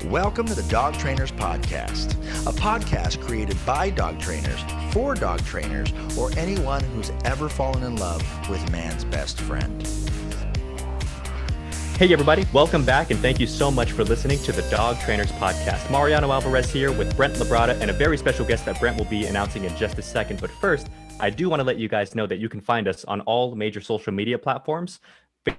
Welcome to the Dog Trainers Podcast, a podcast created by dog trainers, for dog trainers, or anyone who's ever fallen in love with man's best friend. Hey everybody, welcome back and thank you so much for listening to the Dog Trainers Podcast. Mariano Alvarez here with Brent LaBrada and a very special guest that Brent will be announcing in just a second. But first, I do want to let you guys know that you can find us on all major social media platforms,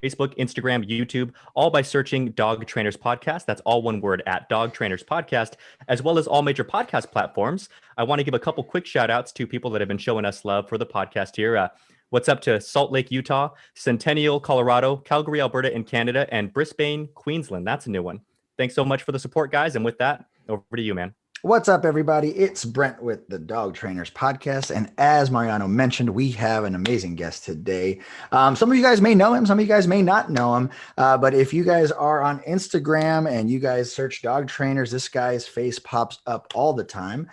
Facebook, Instagram, YouTube, all by searching Dog Trainers Podcast. That's all one word, at Dog Trainers Podcast, as well as all major podcast platforms. I want to give a couple quick shout outs to people that have been showing us love for the podcast here. What's up to Salt Lake, Utah, Centennial, Colorado, Calgary, Alberta in Canada, and Brisbane, Queensland. That's a new one. Thanks so much for the support, guys. And with that, over to you, man. What's up, everybody? It's Brent with the Dog Trainers Podcast. And as Mariano mentioned, we have an amazing guest today. Some of you guys may know him. Some of you guys may not know him. But if you guys are on Instagram and you guys search dog trainers, this guy's face pops up all the time.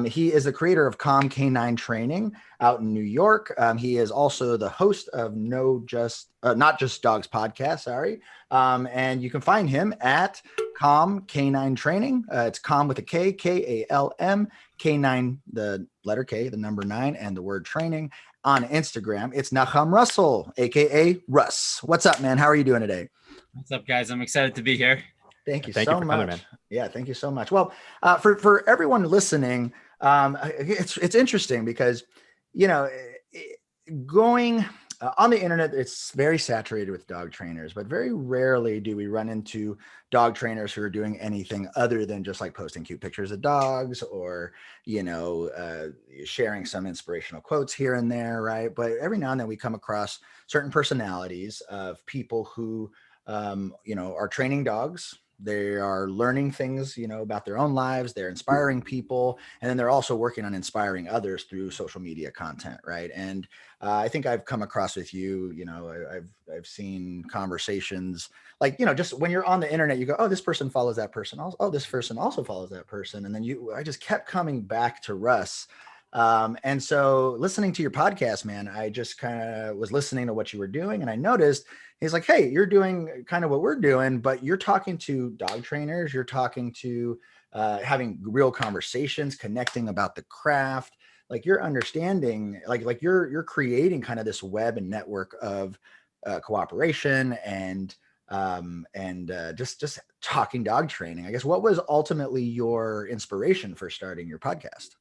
He is the creator of Kalm Canine Training out in New York. He is also the host of Not Just Dogs podcast. Sorry. And you can find him at Kalm Canine Training. It's Kalm with a K, K-A-L-M, K9, the letter K, the number 9, and the word training. On Instagram, it's Nachum Russell, aka Russ. What's up, man? How are you doing today? What's up, guys? I'm excited to be here. Thank you for so much. Coming, man. Yeah, thank you so much. Well, for everyone listening, it's interesting because, you know, going on the internet, it's very saturated with dog trainers, but very rarely do we run into dog trainers who are doing anything other than just like posting cute pictures of dogs or, you know, sharing some inspirational quotes here and there, right? But every now and then we come across certain personalities of people who, you know, are training dogs. They are learning things, you know, about their own lives. They're inspiring people. And then they're also working on inspiring others through social media content. Right. And I think I've come across with you, you know, I've seen conversations like, you know, just when you're on the internet, you go, oh, this person follows that person. Oh, this person also follows that person. And then I just kept coming back to Russ. And so listening to your podcast, man, I just kind of was listening to what you were doing. And I noticed he's like, hey, you're doing kind of what we're doing, but you're talking to dog trainers. You're talking to having real conversations, connecting about the craft. Like you're understanding, like you're creating kind of this web and network of cooperation and just talking dog training. I guess what was ultimately your inspiration for starting your podcast?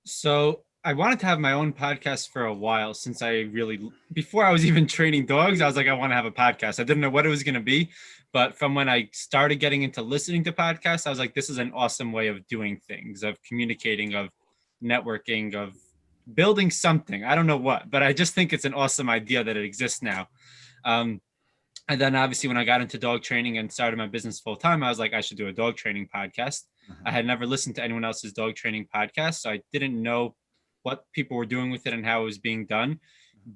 So I wanted to have my own podcast for a while since before I was even training dogs, I was like, I want to have a podcast. I didn't know what it was going to be, but from when I started getting into listening to podcasts, I was like, this is an awesome way of doing things, of communicating, of networking, of building something. I don't know what, but I just think it's an awesome idea that it exists now. And then obviously when I got into dog training and started my business full time, I was like, I should do a dog training podcast. Mm-hmm. I had never listened to anyone else's dog training podcast, so I didn't know what people were doing with it and how it was being done.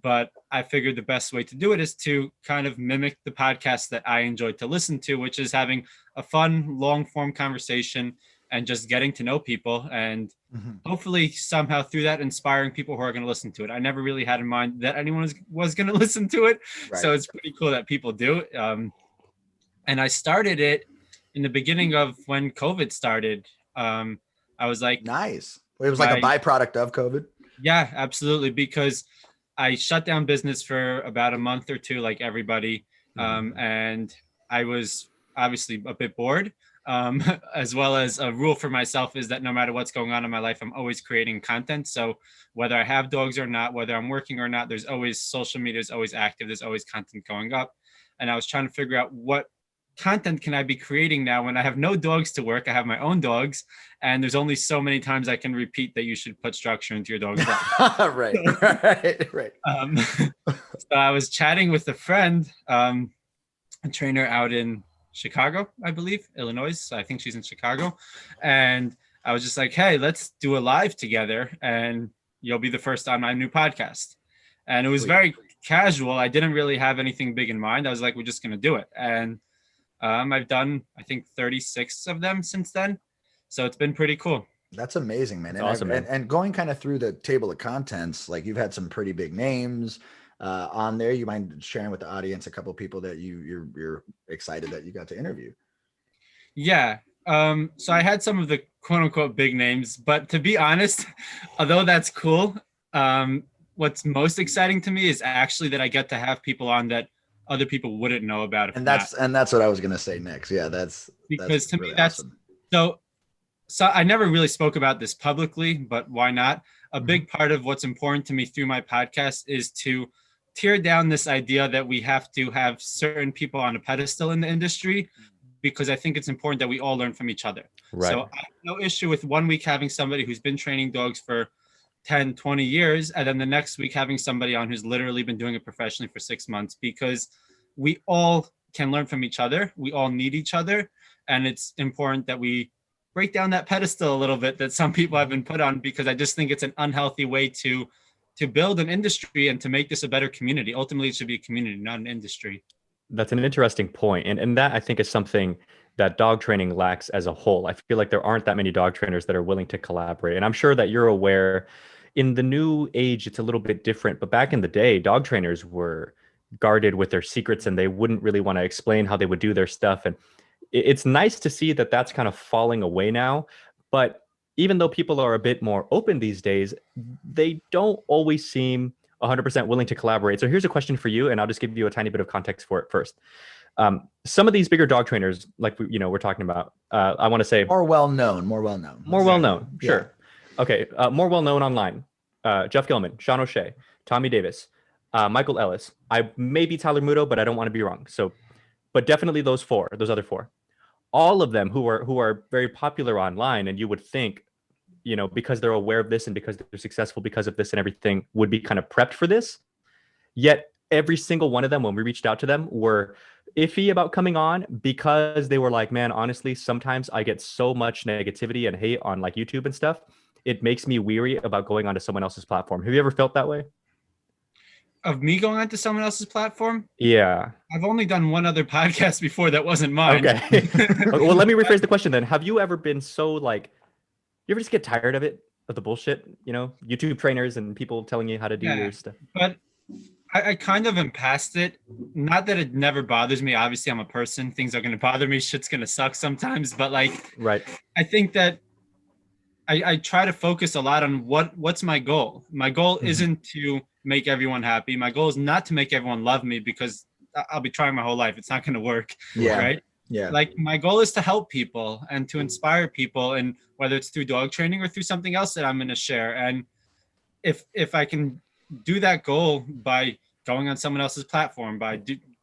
But I figured the best way to do it is to kind of mimic the podcast that I enjoyed to listen to, which is having a fun, long form conversation and just getting to know people and hopefully somehow through that inspiring people who are going to listen to it. I never really had in mind that anyone was going to listen to it. Right. So it's pretty cool that people do. And I started it in the beginning of when COVID started. I was like, nice. It was like a byproduct of COVID. Yeah, absolutely. Because I shut down business for about a month or two, like everybody. And I was obviously a bit bored. As well as a rule for myself is that no matter what's going on in my life, I'm always creating content. So whether I have dogs or not, whether I'm working or not, there's always social media is always active. There's always content going up. And I was trying to figure out what content can I be creating now when I have no dogs to work. I have my own dogs and there's only so many times I can repeat that you should put structure into your dog's life. Right. So I was chatting with a friend, a trainer out in Chicago, I believe, Illinois. I think she's in Chicago. And I was just like, hey, let's do a live together and you'll be the first on my new podcast. And it was very casual. I didn't really have anything big in mind. I was like, we're just going to do it. And I've done, I think, 36 of them since then. So it's been pretty cool. That's amazing, man. That's awesome, man. And going kind of through the table of contents, like you've had some pretty big names. on there. You mind sharing with the audience a couple of people that you're excited that you got to interview? Yeah. So I had some of the quote unquote big names, but to be honest, although that's cool, what's most exciting to me is actually that I get to have people on that other people wouldn't know about if And not. that's what I was gonna say next. Yeah, that's Because to me, really that's awesome. so so I never really spoke about this publicly, but why not? A Mhm. big part of what's important to me through my podcast is to tear down this idea that we have to have certain people on a pedestal in the industry, because I think it's important that we all learn from each other. Right. So I have no issue with one week having somebody who's been training dogs for 10, 20 years, and then the next week having somebody on who's literally been doing it professionally for 6 months, because we all can learn from each other. We all need each other. And it's important that we break down that pedestal a little bit that some people have been put on, because I just think it's an unhealthy way to build an industry and to make this a better community. Ultimately, it should be a community, not an industry. That's an interesting point. And that I think is something that dog training lacks as a whole. I feel like there aren't that many dog trainers that are willing to collaborate. And I'm sure that you're aware in the new age, it's a little bit different. But back in the day, dog trainers were guarded with their secrets and they wouldn't really want to explain how they would do their stuff. And it's nice to see that that's kind of falling away now. But even though people are a bit more open these days, they don't always seem 100% willing to collaborate. So here's a question for you, and I'll just give you a tiny bit of context for it first. Some of these bigger dog trainers, like we're talking about, I want to say More well known, more well known. more well known. Yeah. Sure. Okay. More well known online. Jeff Gilman, Sean O'Shea, Tommy Davis, Michael Ellis. I may be Tyler Muto, but I don't want to be wrong. So, but definitely those other four, all of them who are very popular online, and you would think, because they're aware of this and because they're successful because of this and everything, would be kind of prepped for this. Yet every single one of them, when we reached out to them, were iffy about coming on, because they were like, man, honestly, sometimes I get so much negativity and hate on like YouTube and stuff. It makes me weary about going onto someone else's platform. Have you ever felt that way? Of me going onto someone else's platform? Yeah. I've only done one other podcast before that wasn't mine. Okay. Well, let me rephrase the question then. Have you ever been so like, you ever just get tired of it, of the bullshit, YouTube trainers and people telling you how to do your stuff? But I kind of am past it. Not that it never bothers me. Obviously, I'm a person. Things are going to bother me. Shit's going to suck sometimes. But like, right. I think that I try to focus a lot on what's my goal. My goal isn't to make everyone happy. My goal is not to make everyone love me, because I'll be trying my whole life. It's not going to work. Yeah. Right. Yeah. Like, my goal is to help people and to inspire people, and whether it's through dog training or through something else that I'm going to share. And if I can do that goal by going on someone else's platform, by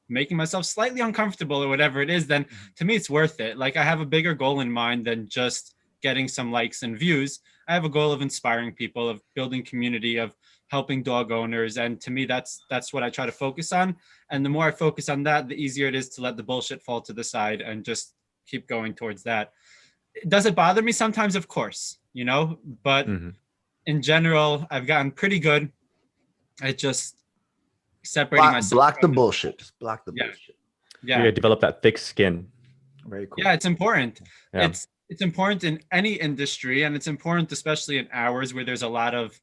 making myself slightly uncomfortable or whatever it is, then to me, it's worth it. Like, I have a bigger goal in mind than just getting some likes and views. I have a goal of inspiring people, of building community, of helping dog owners. And to me, that's what I try to focus on. And the more I focus on that, the easier it is to let the bullshit fall to the side and just keep going towards that. Does it bother me sometimes? Of course, but in general, I've gotten pretty good at just separating myself. Block the bullshit. Just block the bullshit. Yeah. You develop that thick skin. Very cool. Yeah, it's important. Yeah. It's important in any industry, and it's important especially in ours, where there's a lot of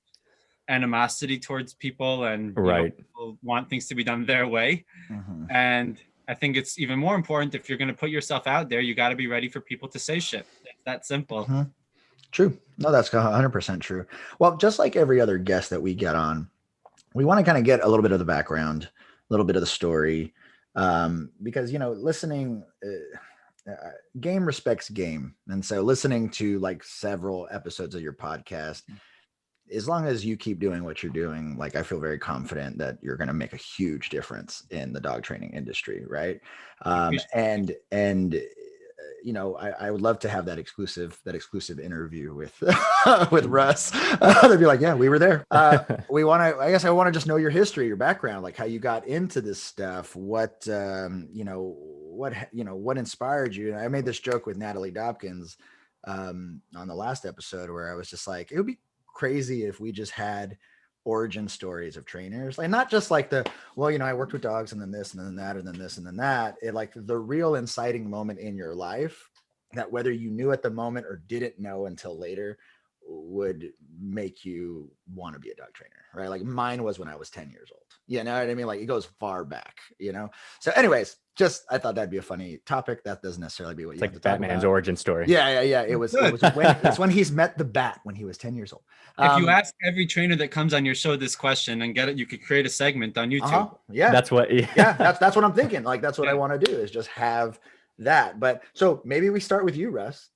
animosity towards people, and people want things to be done their way. And I think it's even more important, if you're going to put yourself out there, you got to be ready for people to say shit. It's that simple. True. No, that's 100% true. Well, just like every other guest that we get on, we want to kind of get a little bit of the background, a little bit of the story, because, listening, game respects game. And so listening to like several episodes of your podcast, as long as you keep doing what you're doing, like, I feel very confident that you're going to make a huge difference in the dog training industry. Right. I would love to have that exclusive interview with, with Russ. They'd be like, yeah, we were there. I want to just know your history, your background, like how you got into this stuff, what inspired you. And I made this joke with Natalie Dobkins on the last episode, where I was just like, it would be crazy if we just had origin stories of trainers, like not just like I worked with dogs and then this and then that and then this and then that. It like the real inciting moment in your life that, whether you knew at the moment or didn't know until later, would make you want to be a dog trainer, right? Like mine was when I was 10 years old. You know what I mean? Like it goes far back, you know? So anyways, I thought that'd be a funny topic. That doesn't necessarily be what you It's have like to talk Batman's about. origin story. Yeah. It's when he's met the bat when he was 10 years old. If you ask every trainer that comes on your show this question and get it, you could create a segment on YouTube. Yeah. That's what, that's what I'm thinking. Like, that's what I want to do, is just have that. But so maybe we start with you, Russ.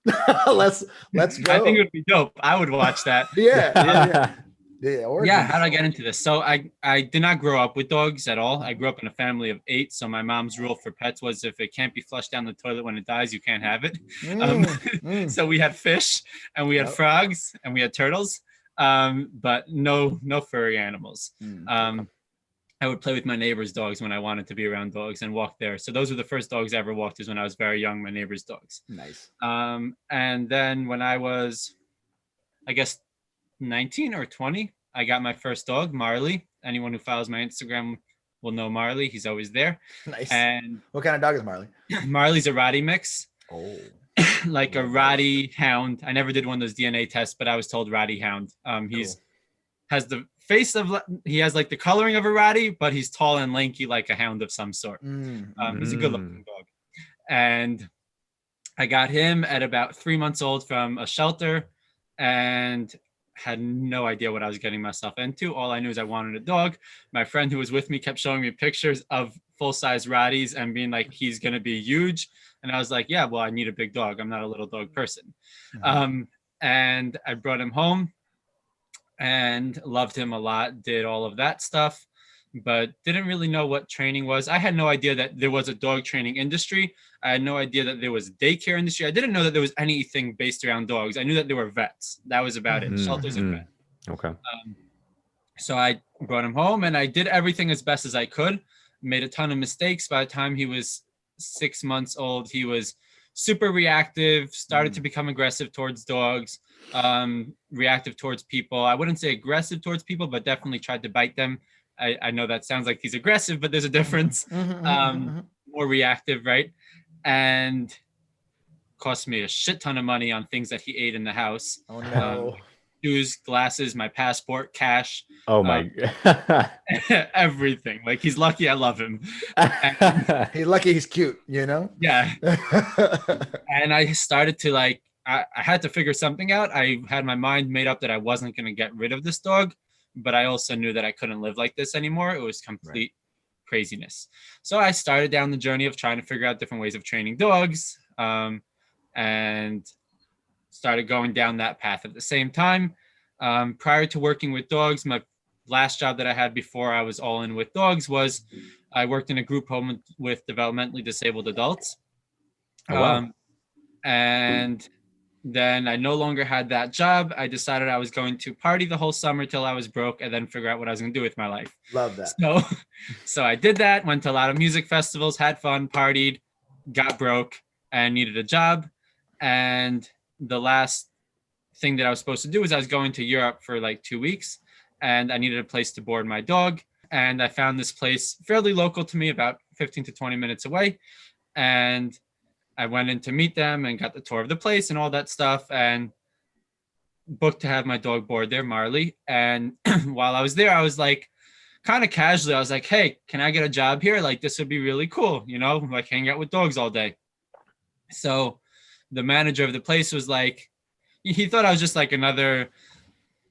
let's go. I think it would be dope. I would watch that. Yeah. How did I get into this? So I did not grow up with dogs at all. I grew up in a family of 8. So my mom's rule for pets was if it can't be flushed down the toilet when it dies, you can't have it. So we had fish and we had frogs and we had turtles, but no furry animals. I would play with my neighbor's dogs when I wanted to be around dogs and walk there. So those were the first dogs I ever walked, is when I was very young, my neighbor's dogs. Nice. And then when I was, I guess, 19 or 20, I got my first dog, Marley. Anyone who follows my Instagram will know Marley. He's always there. Nice. And what kind of dog is Marley? Marley's a Rottie mix. Oh. Like a Rottie hound. I never did one of those DNA tests, but I was told Rottie hound. Has the face of, he has like the coloring of a Rottie, but he's tall and lanky like a hound of some sort. He's a good looking dog. And I got him at about 3 months old from a shelter and had no idea what I was getting myself into. All I knew is I wanted a dog. My friend who was with me kept showing me pictures of full-size Rotties and being like, he's going to be huge. And I was like, yeah, well, I need a big dog. I'm not a little dog person. And I brought him home and loved him a lot, did all of that stuff, but didn't really know what training was. I had no idea that there was a dog training industry. I had no idea that there was a daycare industry. I didn't know that there was anything based around dogs. I knew that there were vets. That was about it. Shelters and vets. Okay. So I brought him home and I did everything as best as I could. Made a ton of mistakes. By the time he was 6 months old, he was super reactive, started to become aggressive towards dogs, reactive towards people. I wouldn't say aggressive towards people, but definitely tried to bite them. I know that sounds like he's aggressive, but there's a difference. More reactive, right? And cost me a shit ton of money on things that he ate in the house. Oh no. Shoes, glasses, my passport, cash. Oh my. Everything. Like, he's lucky I love him. He's lucky he's cute, you know? Yeah. And I started to I had to figure something out. I had my mind made up that I wasn't going to get rid of this dog, but I also knew that I couldn't live like this anymore. It was complete craziness. So I started down the journey of trying to figure out different ways of training dogs, and started going down that path. At the same time, prior to working with dogs, my last job that I had before I was all in with dogs was I worked in a group home with developmentally disabled adults. And then I no longer had that job. I decided I was going to party the whole summer till I was broke and then figure out what I was going to do with my life. Love that. So I did that, went to a lot of music festivals, had fun, partied, got broke, and needed a job. And the last thing that I was supposed to do was I was going to Europe for like 2 weeks, and I needed a place to board my dog. And I found this place fairly local to me, about 15 to 20 minutes away. And I went in to meet them and got the tour of the place and all that stuff, and booked to have my dog board there, Marley. And while I was there, I was like, kind of casually, I was like, hey, can I get a job here? Like, this would be really cool, you know, like hang out with dogs all day. So the manager of the place was like, he thought I was just like another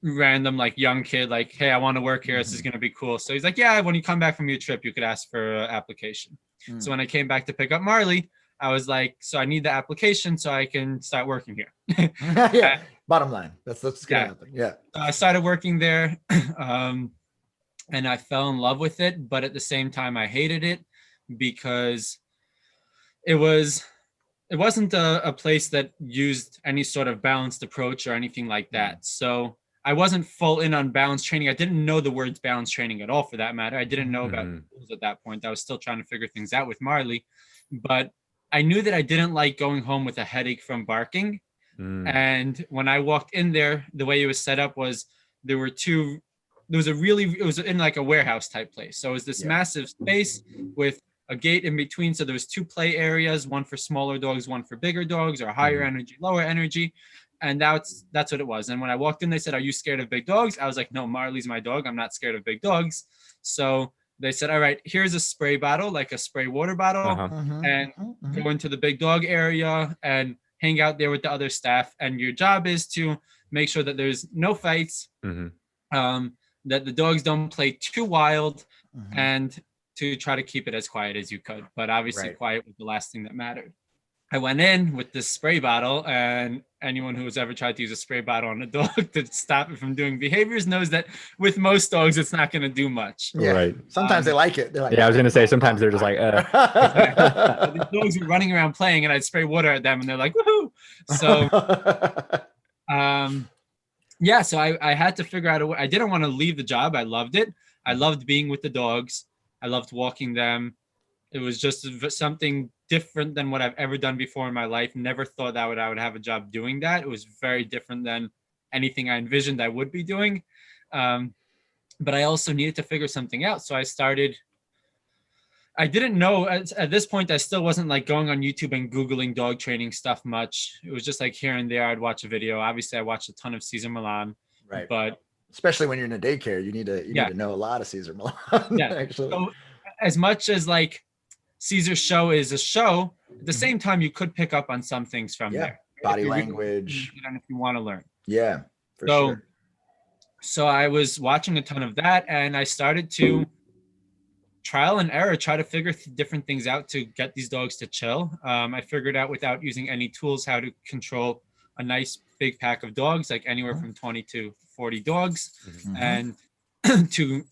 random like young kid, like, hey, I want to work here, this is going to be cool. So he's like, yeah, when you come back from your trip, you could ask for an application. So when I came back to pick up Marley, I was like, so I need the application so I can start working here. Yeah, bottom line, that's gonna happen. Yeah. So I started working there, and I fell in love with it, but at the same time I hated it because it wasn't a place that used any sort of balanced approach or anything like that. So I wasn't full in on balance training. I didn't know the words balance training at all, for that matter. I didn't know about rules at that point. I was still trying to figure things out with Marley, but I knew that I didn't like going home with a headache from barking. And when I walked in there, the way it was set up was it was in like a warehouse type place. So it was this massive space with a gate in between. So there was 2 play areas, one for smaller dogs, one for bigger dogs, or higher energy, lower energy. And that's what it was. And when I walked in, they said, "Are you scared of big dogs?" I was like, "No, Marley's my dog. I'm not scared of big dogs." So they said, "All right, here's a spray bottle, like a spray water bottle, and go into the big dog area and hang out there with the other staff. And your job is to make sure that there's no fights, that the dogs don't play too wild, and to try to keep it as quiet as you could. But obviously quiet was the last thing that mattered." I went in with this spray bottle, and anyone who has ever tried to use a spray bottle on a dog to stop it from doing behaviors knows that with most dogs, it's not going to do much. Yeah. Right. Sometimes they like it. They're like, I was going to say, sometimes they're just like, The dogs were running around playing, and I'd spray water at them, and they're like, "Woohoo!" So, so I had to figure out a way. I didn't want to leave the job. I loved it. I loved being with the dogs. I loved walking them. It was just something different than what I've ever done before in my life. Never thought that I would have a job doing that. It was very different than anything I envisioned I would be doing. But I also needed to figure something out. So I didn't know at this point, I still wasn't like going on YouTube and Googling dog training stuff much. It was just like here and there, I'd watch a video. Obviously I watched a ton of Cesar Millan, right? But especially when you're in a daycare, you need to know a lot of Cesar Millan. Actually. So as much as like Cesar's show is a show, at the same time, you could pick up on some things from there. Body language. And if you want to learn. Yeah, for sure. So I was watching a ton of that, and I started to trial and error, try to figure different things out to get these dogs to chill. I figured out without using any tools how to control a nice big pack of dogs, like anywhere from 20 to 40 dogs, and to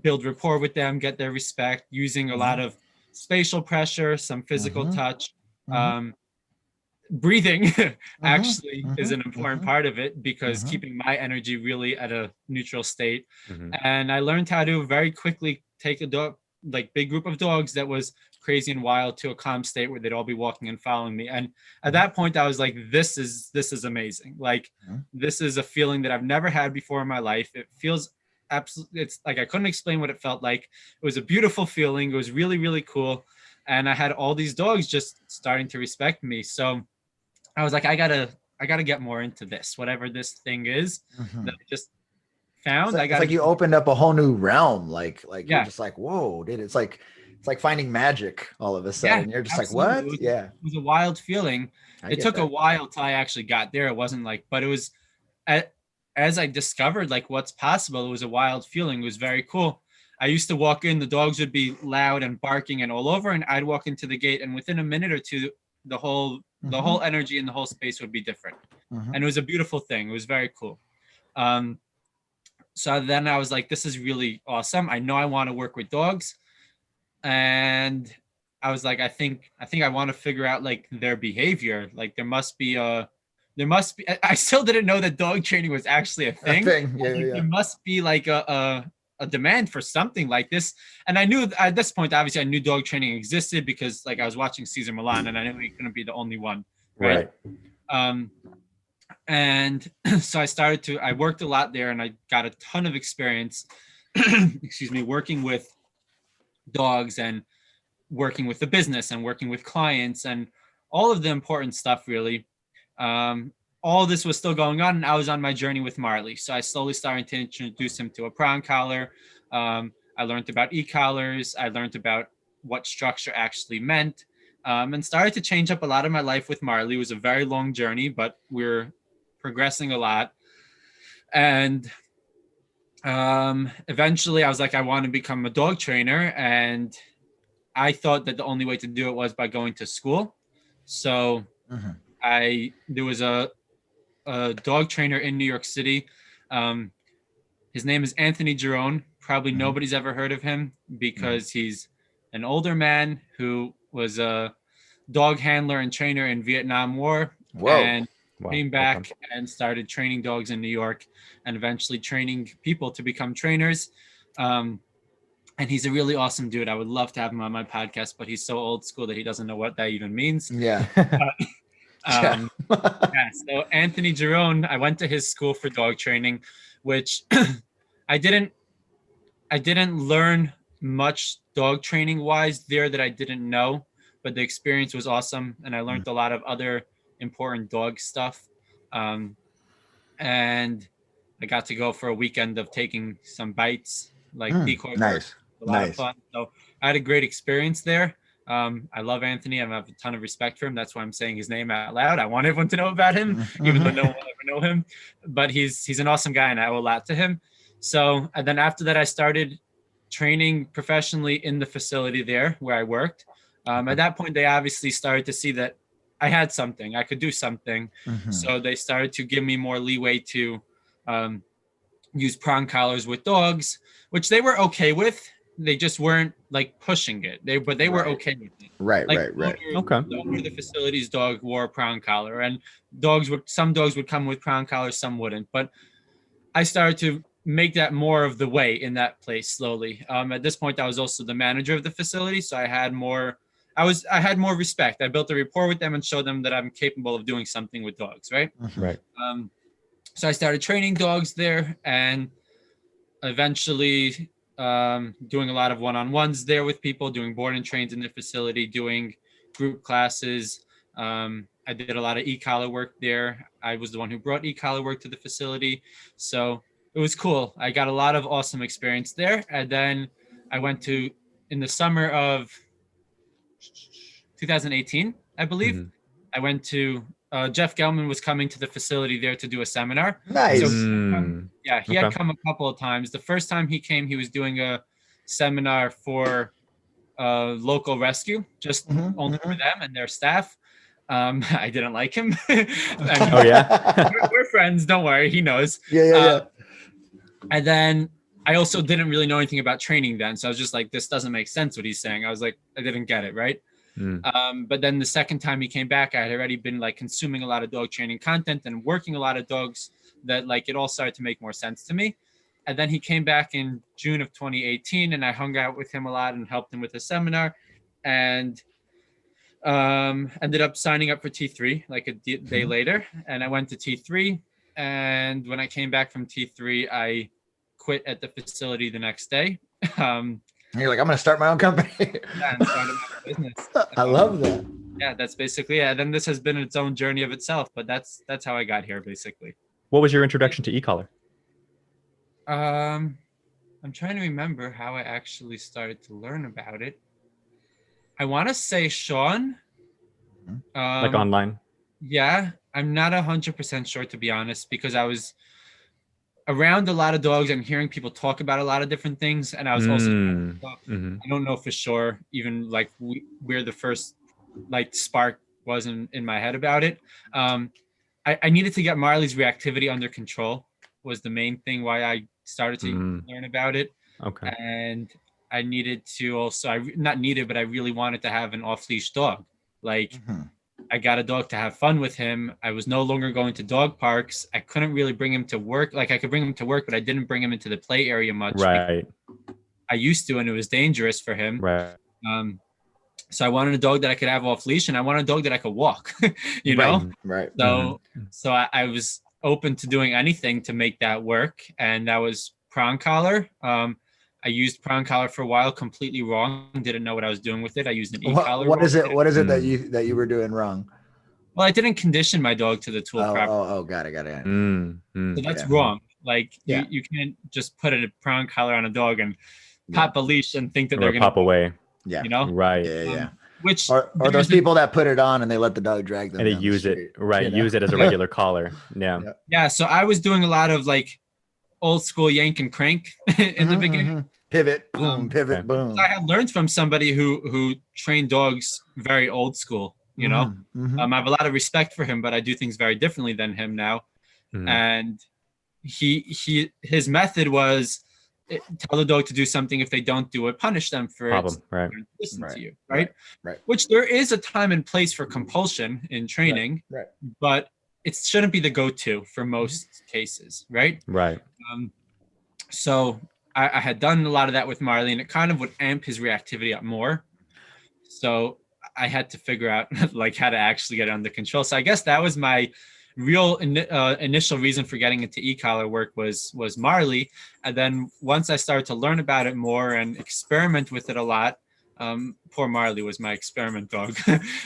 build rapport with them, get their respect, using a lot of spatial pressure, some physical touch. Breathing actually is an important part of it, because keeping my energy really at a neutral state. And I learned how to very quickly take a dog, like big group of dogs that was crazy and wild, to a calm state where they'd all be walking and following me. And at that point I was like, this is amazing. Like this is a feeling that I've never had before in my life. It feels absolutely, it's like I couldn't explain what it felt like. It was a beautiful feeling. It was really, really cool. And I had all these dogs just starting to respect me. So I was like, I gotta get more into this, whatever this thing is that I just found. It's like you opened up a whole new realm. Like you're just like, whoa, dude. It's like finding magic all of a sudden. You're just absolutely. Like, what? It was a wild feeling. It took a while till I actually got there. It wasn't like, but it was as I discovered like what's possible. It was a wild feeling. It was very cool. I used to walk in, the dogs would be loud and barking and all over, and I'd walk into the gate, and within a minute or two, the whole energy in the whole space would be different. And it was a beautiful thing. It was very cool. So then I was like, this is really awesome. I know I want to work with dogs. And I was like, I think I want to figure out like their behavior. Like there must be, I still didn't know that dog training was actually a thing. There must be like a demand for something like this. And I knew at this point, obviously I knew dog training existed, because like I was watching Cesar Millan, and I knew he couldn't be the only one. Right. And so I worked a lot there, and I got a ton of experience, working with dogs and working with the business and working with clients and all of the important stuff, really. All this was still going on, and I was on my journey with Marley. So I slowly started to introduce him to a prong collar. I learned about e-collars. I learned about what structure actually meant, and started to change up a lot of my life with Marley. It was a very long journey, but we're progressing a lot. And eventually I was like, I want to become a dog trainer. And I thought that the only way to do it was by going to school. So there was a dog trainer in New York City. His name is Anthony Giron. Probably nobody's ever heard of him, because he's an older man who was a dog handler and trainer in Vietnam War. And came back and started training dogs in New York, and eventually training people to become trainers. And he's a really awesome dude. I would love to have him on my podcast, but he's so old school that he doesn't know what that even means. So Anthony Giron, I went to his school for dog training, which I didn't learn much dog training wise there that I didn't know, but the experience was awesome. And I learned a lot of other important dog stuff. and I got to go for a weekend of taking some bites, like decoy work. Nice. A lot of fun. So I had a great experience there. I love Anthony. I have a ton of respect for him. That's why I'm saying his name out loud. I want everyone to know about him, even though no one will ever know him. But he's an awesome guy, and I owe a lot to him. So, and then after that, I started training professionally in the facility there where I worked. At that point, they obviously started to see that I had something. I could do something. So they started to give me more leeway to use prong collars with dogs, which they were okay with. They just weren't like pushing it. They were okay with it. Right. Okay. The facility's dog wore a prong collar, and some dogs would come with prong collars, some wouldn't. But I started to make that more of the way in that place slowly. At this point, I was also the manager of the facility, so I had more respect. I built a rapport with them and showed them that I'm capable of doing something with dogs. Right. Right. So I started training dogs there, and eventually doing a lot of one-on-ones there with people, doing board and trains in the facility, doing group classes. I did a lot of e-collar work there. I was the one who brought e-collar work to the facility. So it was cool. I got a lot of awesome experience there. And then I went in the summer of 2018, I believe, I went to Jeff Gelman was coming to the facility there to do a seminar. Nice. So, he had come a couple of times. The first time he came, he was doing a seminar for local rescue, just only for them and their staff. I didn't like him. Oh yeah, we're friends. Don't worry, he knows. Yeah. And then I also didn't really know anything about training then, so I was just like, this doesn't make sense what he's saying. I was like, I didn't get it, right? But then the second time he came back, I had already been like consuming a lot of dog training content and working a lot of dogs that like it all started to make more sense to me. And then he came back in June of 2018, and I hung out with him a lot and helped him with a seminar, and ended up signing up for T3 like a day later. And I went to T3, and when I came back from T3, I quit at the facility the next day. You're like, I'm going to start my own company. And started my own business. I love that. Yeah, that's basically it. And then this has been its own journey of itself, but that's how I got here, basically. What was your introduction to e-collar? I'm trying to remember how I actually started to learn about it. I want to say Sean. Like online? Yeah, I'm not 100% sure, to be honest, because I was around a lot of dogs and hearing people talk about a lot of different things, and I was also I don't know for sure even like where the first like spark was in my head about it. I needed to get Marley's reactivity under control was the main thing why I started to learn about it. Okay. And I needed to also I really wanted to have an off-leash dog. Like I got a dog to have fun with him. I was no longer going to dog parks. I couldn't really bring him to work. Like I could bring him to work, but I didn't bring him into the play area much. Right. I used to, and it was dangerous for him. Right. So I wanted a dog that I could have off leash, and I wanted a dog that I could walk, you know? Right. So I was open to doing anything to make that work. And that was prong collar. I used prong collar for a while, completely wrong. Didn't know what I was doing with it. I used an e-collar. What is it that you were doing wrong? Well, I didn't condition my dog to the tool properly. Got it. So that's wrong. Like you can't just put a prong collar on a dog and pop a leash and think that they're going to pop away. Yeah. You know? Right. Yeah. Which or those people that put it on and they let the dog drag them. And they use it. Right. You know? Use it as a regular collar. Yeah. Yeah. So I was doing a lot of like old school yank and crank in the beginning. Pivot, boom, pivot, boom. I had learned from somebody who trained dogs very old school, you know. I have a lot of respect for him, but I do things very differently than him now. And his method was tell the dog to do something. If they don't do it, punish them for it. Right. Listen to you, right? Which there is a time and place for compulsion in training, right. But it shouldn't be the go-to for most cases, right? Right. So I had done a lot of that with Marley, and it kind of would amp his reactivity up more. So I had to figure out like how to actually get it under control. So I guess that was my real initial reason for getting into e-collar work was Marley. And then once I started to learn about it more and experiment with it a lot, poor Marley was my experiment dog,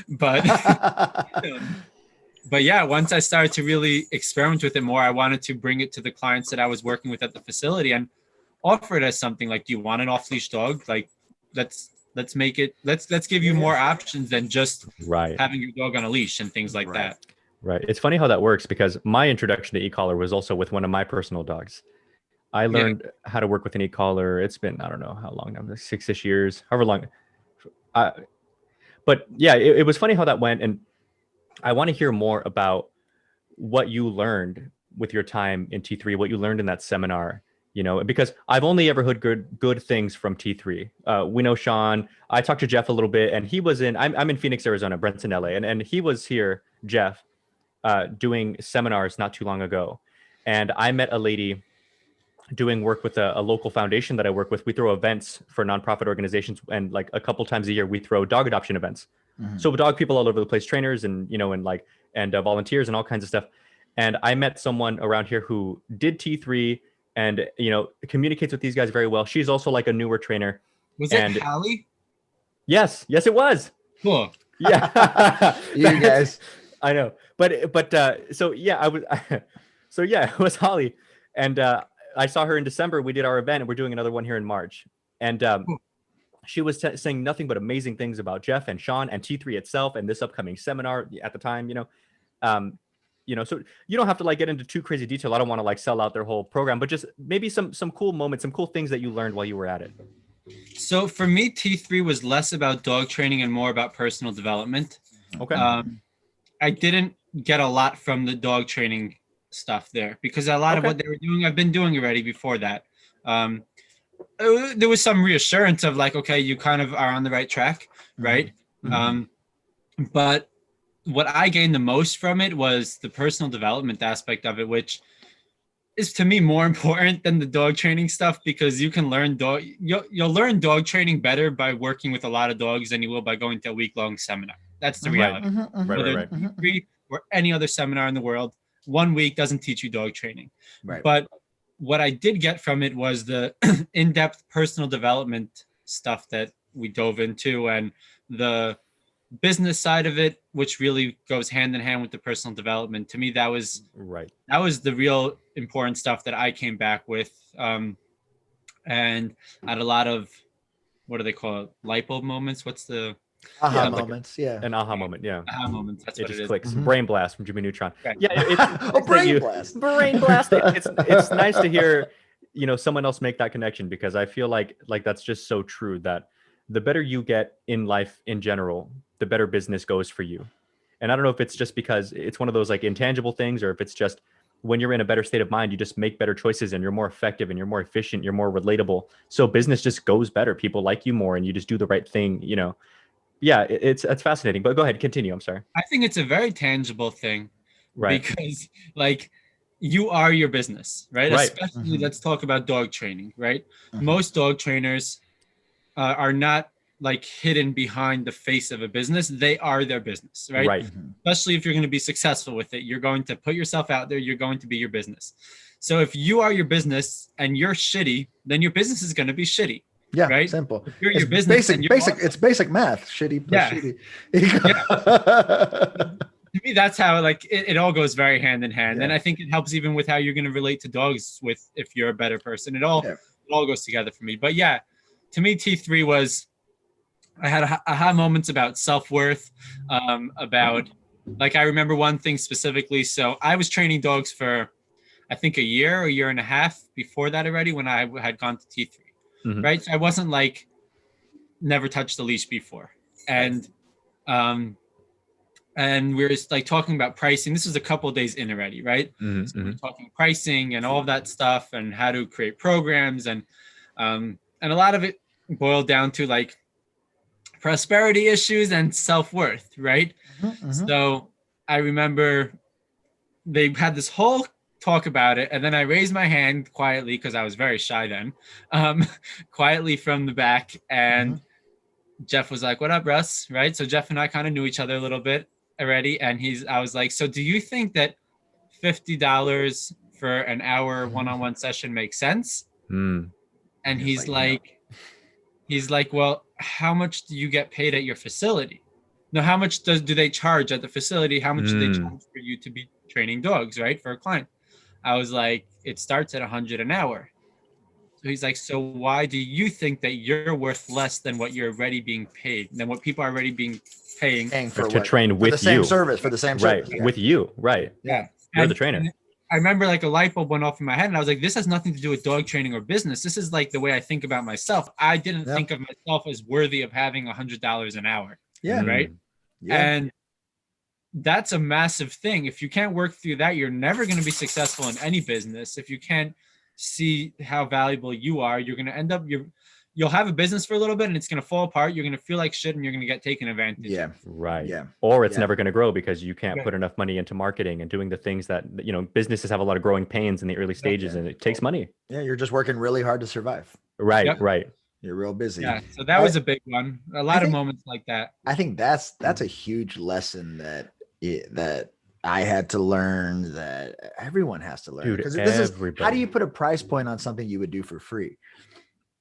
but but yeah, once I started to really experiment with it more, I wanted to bring it to the clients that I was working with at the facility and offer it as something like, do you want an off-leash dog? Like, let's make it, let's give you more options than just Right. having your dog on a leash and things like that. Right. It's funny how that works because my introduction to e-collar was also with one of my personal dogs. I learned how to work with an e-collar. It's been, I don't know how long now, like 6-ish years, however long. But yeah, it was funny how that went. And I want to hear more about what you learned with your time in T3, what you learned in that seminar, you know, because I've only ever heard good things from T3. We know Sean. I talked to Jeff a little bit, and he was I'm in Phoenix, Arizona, Brent's in LA, and he was here, Jeff, doing seminars not too long ago. And I met a lady doing work with a local foundation that I work with. We throw events for nonprofit organizations, and like a couple times a year, we throw dog adoption events. Mm-hmm. So dog people all over the place, trainers and, you know, and volunteers and all kinds of stuff. And I met someone around here who did T3 and, you know, communicates with these guys very well. She's also like a newer trainer. Was it Hallie? Yes, it was. Cool. Yeah. You guys. I know. But so yeah, it was Holly. And I saw her in December. We did our event, and we're doing another one here in March. And she was saying nothing but amazing things about Jeff and Sean and T3 itself and this upcoming seminar at the time, you know. So you don't have to like get into too crazy detail. I don't want to like sell out their whole program, but just maybe some cool moments, some cool things that you learned while you were at it. So for me, T3 was less about dog training and more about personal development. Okay. I didn't get a lot from the dog training stuff there because a lot of what they were doing, I've been doing already before that. There was some reassurance of like, okay, you kind of are on the right track, right? Mm-hmm. But what I gained the most from it was the personal development aspect of it, which is to me more important than the dog training stuff, because you can learn you'll learn dog training better by working with a lot of dogs than you will by going to a week-long seminar. That's the reality. Right. T3 or any other seminar in the world, 1 week doesn't teach you dog training. Right. But what I did get from it was the in-depth personal development stuff that we dove into, and the business side of it, which really goes hand in hand with the personal development. To me, that was the real important stuff that I came back with. And I had a lot of, what do they call it? Light bulb moments. What's the aha moments? An aha moment. Yeah. Aha moments. That's what it just is. clicks. Mm-hmm. Brain blast from Jimmy Neutron. Right. Yeah. Brain blast. Brain blast. It's nice to hear, you know, someone else make that connection, because I feel like that's just so true, that the better you get in life in general, the better business goes for you. And I don't know if it's just because it's one of those like intangible things, or if it's just when you're in a better state of mind, you just make better choices and you're more effective and you're more efficient, you're more relatable. So business just goes better. People like you more and you just do the right thing, you know. Yeah, it's fascinating. But go ahead, continue. I'm sorry. I think it's a very tangible thing, right? Because like you are your business, right? Especially let's talk about dog training, right? Most dog trainers are not like hidden behind the face of a business. They are their business, right? Especially if you're going to be successful with it, you're going to put yourself out there. You're going to be your business. So if you are your business and you're shitty, then your business is going to be shitty. Yeah, right. Simple. If you're your business. It's basic math. Shitty plus shitty. To me, that's how like it all goes very hand in hand. And I think it helps even with how you're going to relate to dogs with if you're a better person. It all goes together for me. But yeah, to me, T3 was, I had aha moments about self-worth, about like, I remember one thing specifically. So I was training dogs for, I think a year and a half before that already, when I had gone to T3. Right. So I wasn't like never touched the leash before. And we were like talking about pricing. This was a couple of days in already. Right. So we're talking pricing and all of that stuff and how to create programs. And a lot of it boiled down to like prosperity issues and self-worth. Right. So I remember they had this whole talk about it, and then I raised my hand quietly because I was very shy then, quietly from the back, and Jeff was like, "What up, Russ?" Right? So Jeff and I kind of knew each other a little bit already, and I was like, "So do you think that $50 for an hour one-on-one session makes sense?" And he's like, "Well, how much do you get paid at your facility?" no, how much do they charge at the facility? How much do they Mm. charge for you to be training dogs, right? For a client. I was like, it starts at $100 an hour. So he's like, so why do you think that you're worth less than what you're already being paid, than what people are already being paying for to what? train For with the same you. service, for the same Right. service. Yeah. With you. Right. Yeah. You're the trainer. And I remember like a light bulb went off in my head, and I was like, this has nothing to do with dog training or business. This is like the way I think about myself. I didn't think of myself as worthy of having $100 an hour. Yeah. Right. Yeah. And that's a massive thing. If you can't work through that, you're never going to be successful in any business. If you can't see how valuable you are, you're going to end up, you'll have a business for a little bit and it's going to fall apart. You're going to feel like shit and you're going to get taken advantage of. Right. Yeah. Or it's never going to grow because you can't put enough money into marketing and doing the things that, you know, businesses have a lot of growing pains in the early stages and it takes money. Yeah. You're just working really hard to survive. Right. Right. You're real busy. Yeah. So that was a big one. A lot of moments like that. I think that's a huge lesson that I had to learn, that everyone has to learn. Because this is, how do you put a price point on something you would do for free?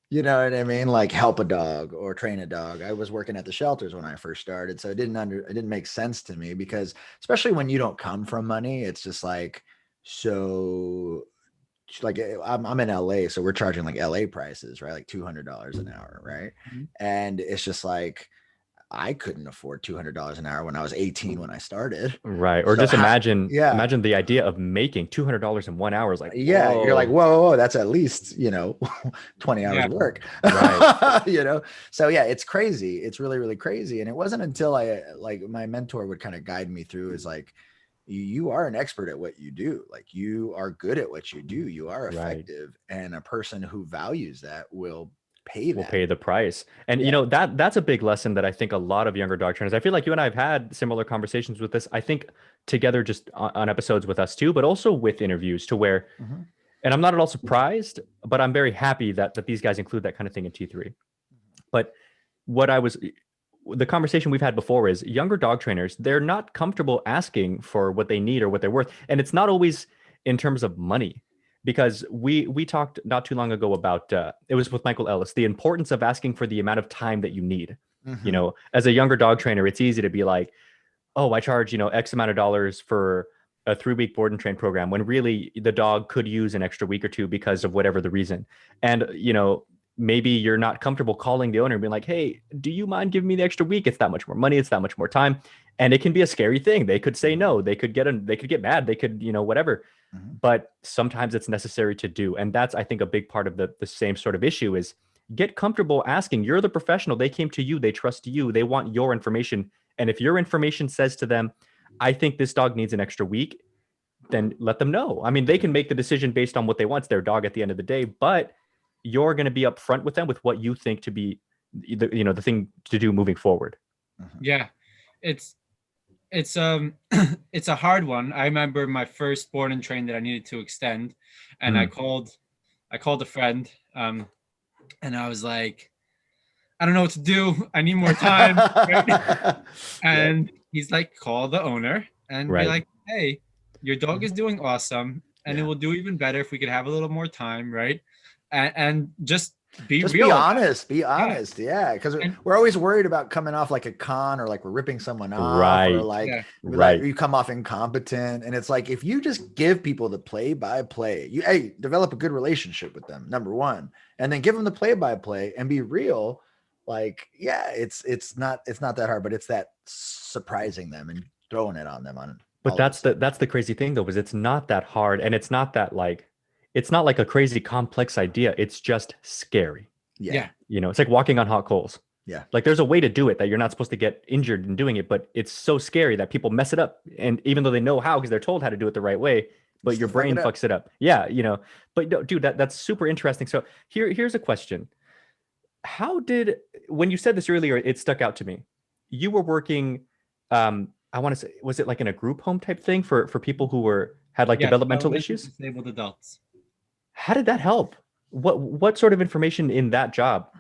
You know what I mean? Like help a dog or train a dog. I was working at the shelters when I first started, so it didn't make sense to me, because especially when you don't come from money, it's just like, so like I'm in LA, so we're charging like LA prices, right? Like $200 an hour, right? Mm-hmm. And it's just like, I couldn't afford $200 an hour when I was 18 when I started. Right. Or so just imagine the idea of making $200 in 1 hour is like, whoa. You're like, whoa, that's at least, 20 hours of work. Right. So yeah, it's crazy. It's really, really crazy. And it wasn't until my mentor would kind of guide me through, is like, you are an expert at what you do. Like, you are good at what you do. You are effective. Right. And a person who values that will pay the price. And that's a big lesson that I think a lot of younger dog trainers, I feel like you and I have had similar conversations with this, I think together, just on episodes with us too, but also with interviews, to where, and I'm not at all surprised, but I'm very happy that these guys include that kind of thing in T3. But the conversation we've had before is, younger dog trainers, they're not comfortable asking for what they need or what they're worth. And it's not always in terms of money. Because we talked not too long ago about, it was with Michael Ellis, the importance of asking for the amount of time that you need. As a younger dog trainer, it's easy to be like, oh, I charge, X amount of dollars for a 3-week board and train program, when really the dog could use an extra week or two because of whatever the reason. And, maybe you're not comfortable calling the owner and being like, hey, do you mind giving me the extra week? It's that much more money. It's that much more time. And it can be a scary thing. They could say no, they could get mad. They could, whatever. But sometimes it's necessary to do. And that's, I think, a big part of the same sort of issue is, get comfortable asking. You're the professional. They came to you. They trust you. They want your information. And if your information says to them, I think this dog needs an extra week, then let them know. I mean, they can make the decision based on what they want. It's their dog at the end of the day, but you're going to be upfront with them with what you think to be the thing to do moving forward. Yeah. It's a hard one. I remember my first board and train that I needed to extend, and I called a friend, and I was like, I don't know what to do. I need more time. And he's like, call the owner and be like, hey, your dog is doing awesome, and it will do even better if we could have a little more time, right? And just be real. Be honest. Yeah. Because we're always worried about coming off like a con, or like we're ripping someone off, or like, you come off incompetent. And it's like, if you just give people the play-by-play, develop a good relationship with them, number one, and then give them the play-by-play and be real. Like, it's not that hard, but it's that surprising them and throwing it on them on. But that's the crazy thing though, is it's not that hard, and it's not that it's not like a crazy complex idea. It's just scary. Yeah. It's like walking on hot coals. Yeah. Like, there's a way to do it that you're not supposed to get injured in doing it, but it's so scary that people mess it up. And even though they know how, because they're told how to do it the right way, but your brain fucks it up. Yeah. But no, dude, that's super interesting. So here's a question. When you said this earlier, it stuck out to me. You were working, I want to say, was it like in a group home type thing for people who had like developmental issues? Disabled adults. How did that help? What sort of information in that job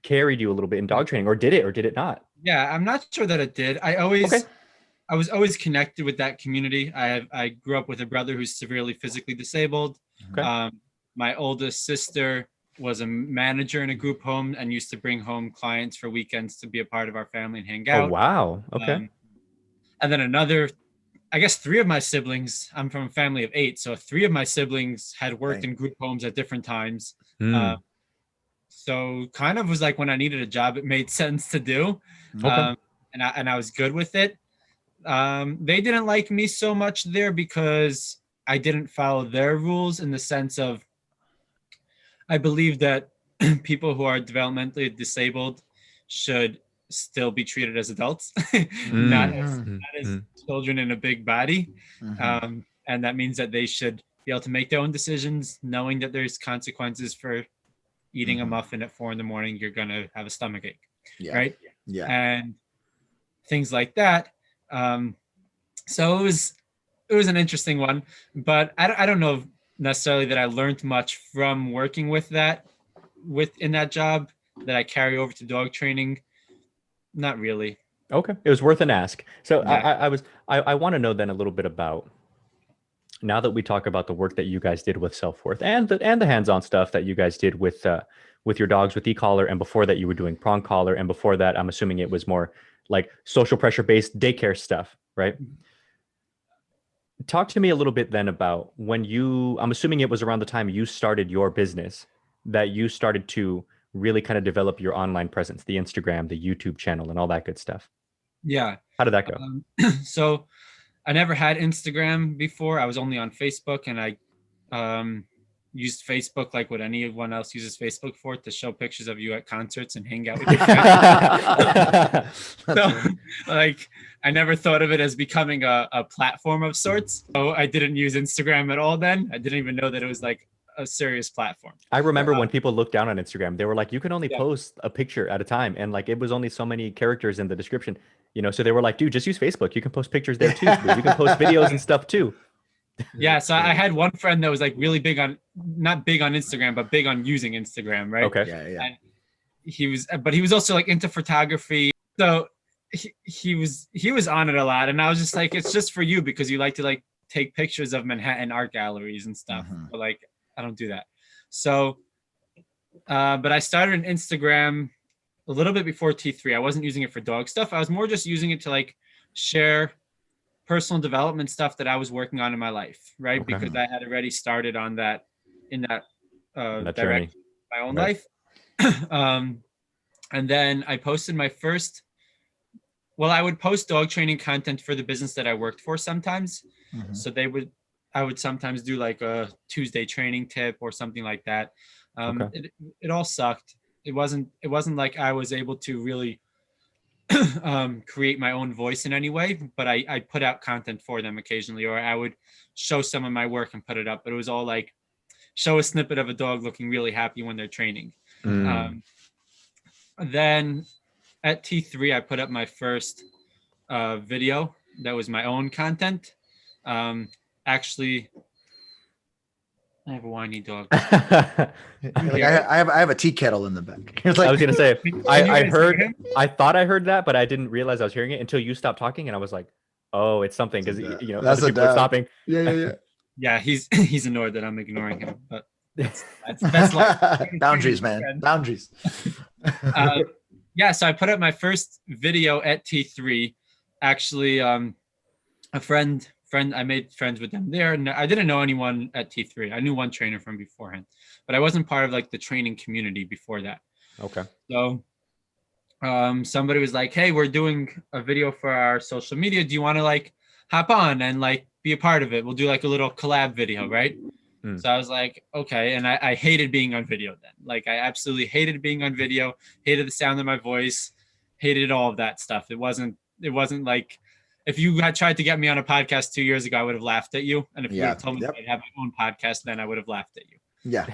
carried you a little bit in dog training, or did it not? Yeah, I'm not sure that it did. I was always connected with that community. I grew up with a brother who's severely physically disabled. Okay. My oldest sister was a manager in a group home and used to bring home clients for weekends to be a part of our family and hang Oh, out. wow. Okay. And then another, I guess 3 of my siblings, I'm from a family of 8. So 3 of my siblings had worked in group homes at different times. So kind of was like when I needed a job, it made sense to do. Okay. And I was good with it. They didn't like me so much there because I didn't follow their rules, in the sense of, I believe that people who are developmentally disabled should still be treated as adults, not as children in a big body. And that means that they should be able to make their own decisions, knowing that there's consequences for eating a muffin at 4 a.m. You're going to have a stomach ache, right? Yeah. And things like that. So it was an interesting one, but I don't know necessarily that I learned much from working with that, in that job, that I carry over to dog training. Not really. Okay. It was worth an ask. So Yeah. I want to know then a little bit about, now that we talk about the work that you guys did with Self-Worth and the hands-on stuff that you guys did with your dogs, with e-collar, and before that you were doing prong collar, and before that I'm assuming it was more like social pressure based daycare stuff, right? Talk to me a little bit then about when I'm assuming it was around the time you started your business that you started to really kind of develop your online presence, the Instagram, the YouTube channel, and all that good stuff. Yeah. How did that go? So I never had Instagram before. I was only on Facebook, and I used Facebook like what anyone else uses Facebook for, to show pictures of you at concerts and hang out with your friends. So like, I never thought of it as becoming a platform of sorts. So I didn't use Instagram at all then. I didn't even know that it was like a serious platform. I remember when people looked down on Instagram, they were like, you can only post a picture at a time. And like, it was only so many characters in the description, so they were like, dude, just use Facebook. You can post pictures there too. Dude. You can post videos and stuff too. Yeah. So I had one friend that was like really big on, not big on Instagram, but big on using Instagram. Right. Okay. Yeah. And he was also like into photography. So he was on it a lot. And I was just like, it's just for you because you like to like take pictures of Manhattan art galleries and stuff. But like, I don't do that. So, but I started an Instagram a little bit before T3. I wasn't using it for dog stuff. I was more just using it to like share personal development stuff that I was working on in my life, right? Okay. Because I had already started on that, in that direction, my own life. And then I posted my first, I would post dog training content for the business that I worked for sometimes. So I would sometimes do like a Tuesday training tip or something like that. It all sucked. It wasn't like I was able to really create my own voice in any way, but I put out content for them occasionally, or I would show some of my work and put it up. But it was all like, show a snippet of a dog looking really happy when they're training. Then at T3, I put up my first video that was my own content. Actually, I have a whiny dog. I have a tea kettle in the back. Like, I was gonna say, I thought I heard that, but I didn't realize I was hearing it until you stopped talking, and I was like, "Oh, it's something," because that's other people are stopping. Yeah. Yeah, he's annoyed that I'm ignoring him, but that's boundaries, man. Boundaries. Yeah, so I put up my first video at T3. Actually, a friend, I made friends with them there. And I didn't know anyone at T3. I knew one trainer from beforehand, but I wasn't part of like the training community before that. Okay. So somebody was like, hey, we're doing a video for our social media. Do you want to like hop on and like be a part of it? We'll do like a little collab video, right? So I was like, okay. And I hated being on video then. Like I absolutely hated being on video, hated the sound of my voice, hated all of that stuff. It wasn't like, if you had tried to get me on a podcast 2 years ago, I would have laughed at you. And if you had told me I'd have my own podcast, then I would have laughed at you. Yeah.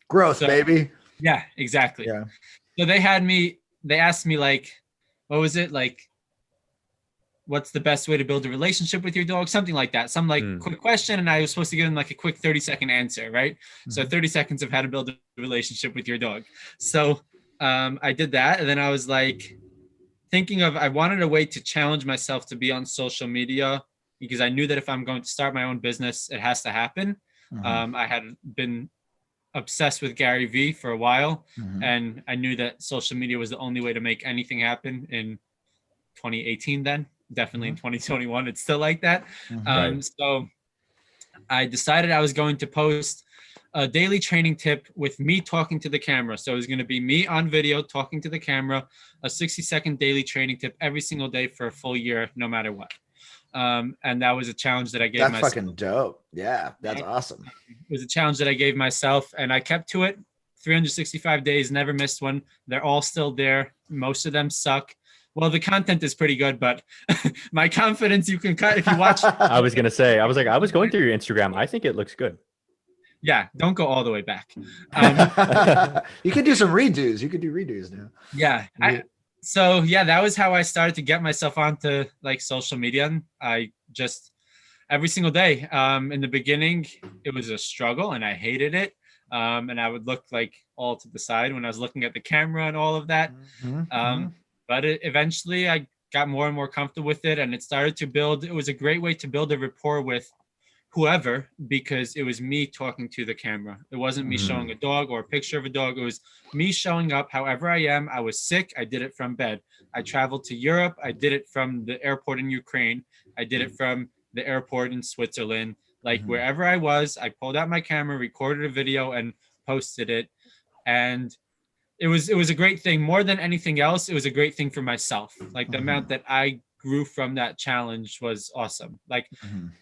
Growth, baby. Yeah, exactly. Yeah. So they asked me like, what was it? Like, what's the best way to build a relationship with your dog? Something like that. Some like quick question. And I was supposed to give them like a quick 30-second answer, right? So 30 seconds of how to build a relationship with your dog. So I did that. And then I was like, I wanted a way to challenge myself to be on social media, because I knew that if I'm going to start my own business, it has to happen. I had been obsessed with Gary Vee for a while, Mhm. and I knew that social media was the only way to make anything happen in 2018. Then definitely in 2021, it's still like that. Mhm. Right. So I decided I was going to post a daily training tip with me talking to the camera. So it was going to be me on video talking to the camera, a 60-second daily training tip every single day for a full year, no matter what. And that was a challenge that I gave That's myself. fucking dope. Yeah, that's awesome. It was a challenge that I gave myself, and I kept to it. 365 days, never missed one. They're all still there. Most of them suck. Well, the content is pretty good, but my confidence, you can cut if you watch. I was going to say, I was going through your Instagram. I think it looks good. Yeah, don't go all the way back. You could do some redos. You could do redos now. Yeah. That was how I started to get myself onto like social media. I just every single day. In the beginning, it was a struggle and I hated it. And I would look like all to the side when I was looking at the camera and all of that. But eventually I got more and more comfortable with it, and it started to build. It was a great way to build a rapport with whoever, because it was me talking to the camera. It wasn't me showing a dog or a picture of a dog. It was me showing up however I am. I was sick. I did it from bed. I traveled to Europe. I did it from the airport in Ukraine. I did it from the airport in Switzerland. Like wherever I was, I pulled out my camera, recorded a video, and posted it. And it was a great thing. More than anything else, it was a great thing for myself. Like the amount that I grew from that challenge was awesome. Like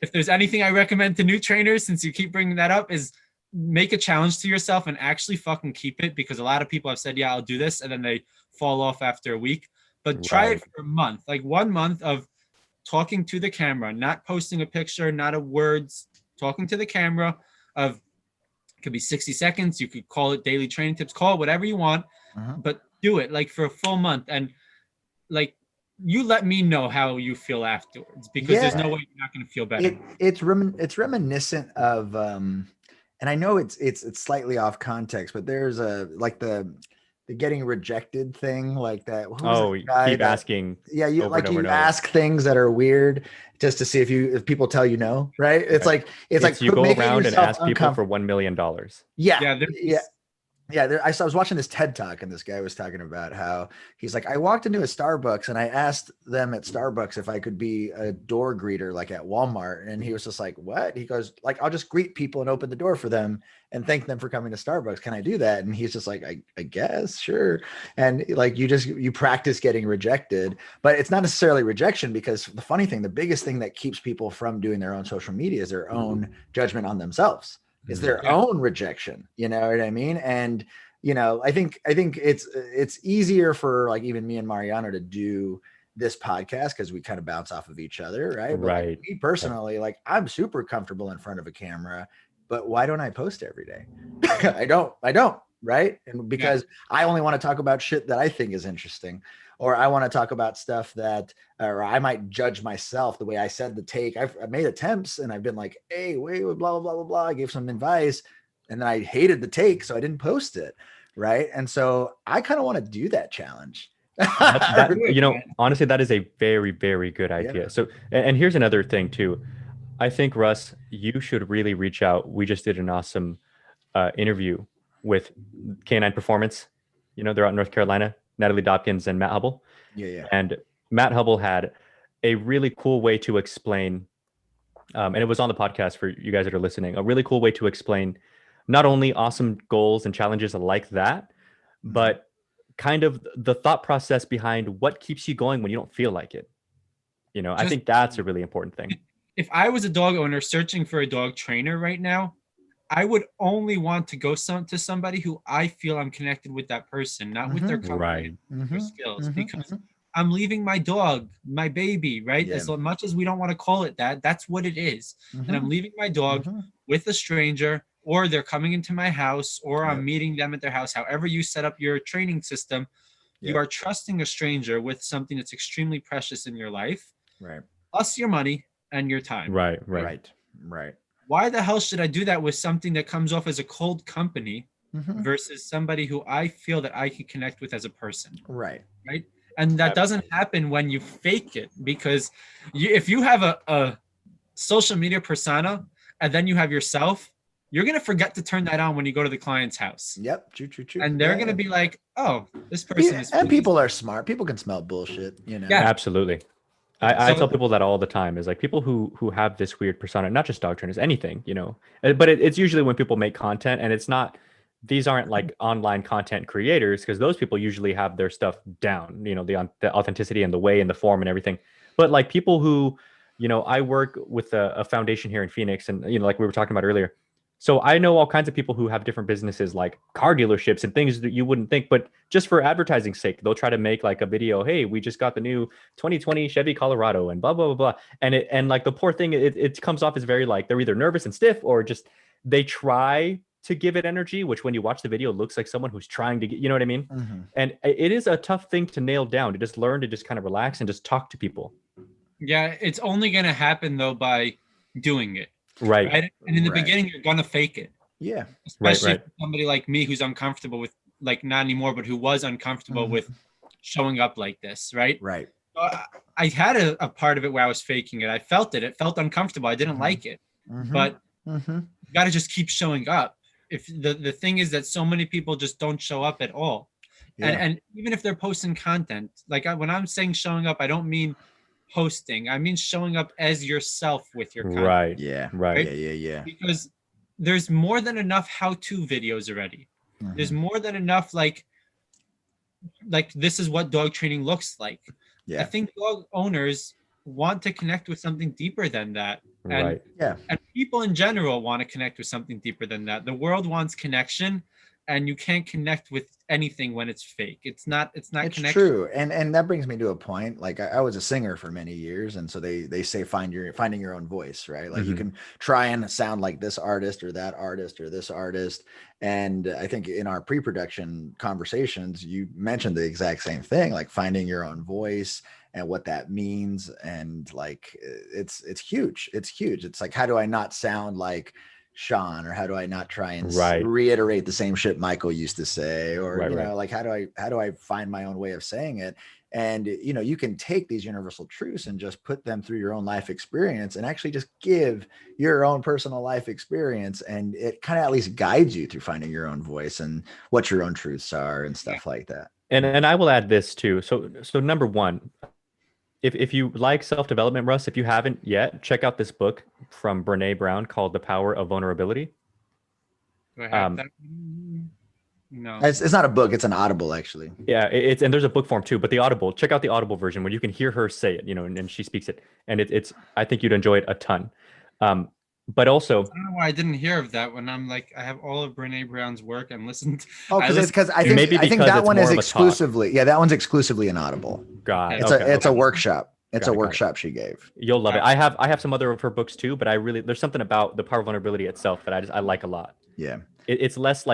if there's anything I recommend to new trainers, since you keep bringing that up, is make a challenge to yourself and actually fucking keep it, because a lot of people have said, yeah, I'll do this, and then they fall off after a week. But try it for a month, like 1 month of talking to the camera, not posting a picture, not a words, talking to the camera. Of it could be 60 seconds. You could call it daily training tips, call it whatever you want, but do it like for a full month. And like, you let me know how you feel afterwards, because there's no way you're not going to feel better. It's reminiscent of, and I know it's slightly off context, but there's the getting rejected thing, like that. Keep asking. Yeah, you ask things that are weird just to see if people tell you no, right? It's like you go around and ask people for $1 million. I was watching this TED Talk, and this guy was talking about how he's like, I walked into a Starbucks and I asked them at Starbucks if I could be a door greeter like at Walmart. And he was just like, what? He goes, like, I'll just greet people and open the door for them and thank them for coming to Starbucks. Can I do that? And he's just like, I guess, sure. And like, you practice getting rejected, but it's not necessarily rejection, because the funny thing, the biggest thing that keeps people from doing their own social media is their own judgment on themselves. It's their own rejection, you know what I mean? And, you know, I think it's easier for like even me and Mariano to do this podcast because we kind of bounce off of each other, right? But like, me personally, like, I'm super comfortable in front of a camera, but why don't I post every day? I don't, right? And because I only want to talk about shit that I think is interesting, or I want to talk about stuff that, or I might judge myself the way I said the take. I've made attempts and I've been like, hey, wait, blah, blah, blah, blah, blah. I gave some advice and then I hated the take, so I didn't post it. Right. And so I kind of want to do that challenge. Honestly, that is a very, very good idea. So, and here's another thing too. I think, Russ, you should really reach out. We just did an awesome interview with Canine Performance. You know, they're out in North Carolina, Natalie Dopkins and Matt Hubble. And Matt Hubble had a really cool way to explain, and it was on the podcast for you guys that are listening, a really cool way to explain not only awesome goals and challenges like that, but kind of the thought process behind what keeps you going when you don't feel like it. You know, I think that's a really important thing. If I was a dog owner searching for a dog trainer right now, I would only want to go to somebody who I feel I'm connected with that person, not with their company, their skills, because I'm leaving my dog, my baby, right? As much as we don't want to call it that, that's what it is. And I'm leaving my dog with a stranger, or they're coming into my house, or I'm meeting them at their house. However you set up your training system, you are trusting a stranger with something that's extremely precious in your life, plus your money and your time. Right. Why the hell should I do that with something that comes off as a cold company versus somebody who I feel that I can connect with as a person? Right. And that doesn't happen when you fake it, because if you have a social media persona and then you have yourself, you're going to forget to turn that on when you go to the client's house. Yep. True. And they're going to be like, oh, this person is. And people are smart. People can smell bullshit, you know? Yeah. Absolutely. I tell people that all the time, is like people who have this weird persona, not just dog trainers, anything, you know, but it's usually when people make content, and it's not, these aren't like online content creators, because those people usually have their stuff down, you know, the authenticity and the way and the form and everything. But like people who, you know, I work with a foundation here in Phoenix, and, you know, like we were talking about earlier. So I know all kinds of people who have different businesses, like car dealerships and things that you wouldn't think, but just for advertising sake, they'll try to make like a video. Hey, we just got the new 2020 Chevy Colorado and blah, blah, blah, blah. And like the poor thing, it comes off as very like, they're either nervous and stiff, or just, they try to give it energy, which when you watch the video looks like someone who's trying to get, you know what I mean? Mm-hmm. And it is a tough thing to nail down, to just learn to just kind of relax and just talk to people. Yeah. It's only going to happen though by doing it. Right. And in the beginning, you're going to fake it. Yeah. Especially for somebody like me who's uncomfortable with, like, not anymore, but who was uncomfortable with showing up like this. Right. So I had a part of it where I was faking it. I felt it. It felt uncomfortable. I didn't like it. But you got to just keep showing up. If the thing is that so many people just don't show up at all. Yeah. And even if they're posting content, like when I'm saying showing up, I don't mean posting. I mean showing up as yourself with your content. Right. Yeah. Right. Yeah. Because there's more than enough how-to videos already. There's more than enough like this is what dog training looks like. Yeah. I think dog owners want to connect with something deeper than that. And, and people in general want to connect with something deeper than that. The world wants connection, and you can't connect with anything when it's fake. It's not connection. True. And that brings me to a point. Like I was a singer for many years. And so they say finding your own voice, right? Like you can try and sound like this artist or that artist or this artist. And I think in our pre-production conversations, you mentioned the exact same thing, like finding your own voice and what that means. And like, it's huge. It's huge. It's like, how do I not sound like Sean, or how do I not try and reiterate the same shit Michael used to say, or you know, like how do I find my own way of saying it? And you know, you can take these universal truths and just put them through your own life experience, and actually just give your own personal life experience, and it kind of at least guides you through finding your own voice and what your own truths are and stuff like that. And I will add this too. So number one, if you like self-development, Russ, if you haven't yet, check out this book from Brené Brown called The Power of Vulnerability. Do I have that? No. It's not a book. It's an Audible, actually. Yeah, and there's a book form too, but the Audible, check out the Audible version where you can hear her say it, you know, and she speaks it. And it's I think you'd enjoy it a ton. But also, I don't know why I didn't hear of that when I'm like, I have all of Brené Brown's work and listened. Oh, because I think that one is exclusively, that one's exclusively an Audible. God, it's a workshop. It's a workshop she gave. You'll love it. I have some other of her books too, but there's something about The Power of Vulnerability itself that I like a lot. Yeah. It's less,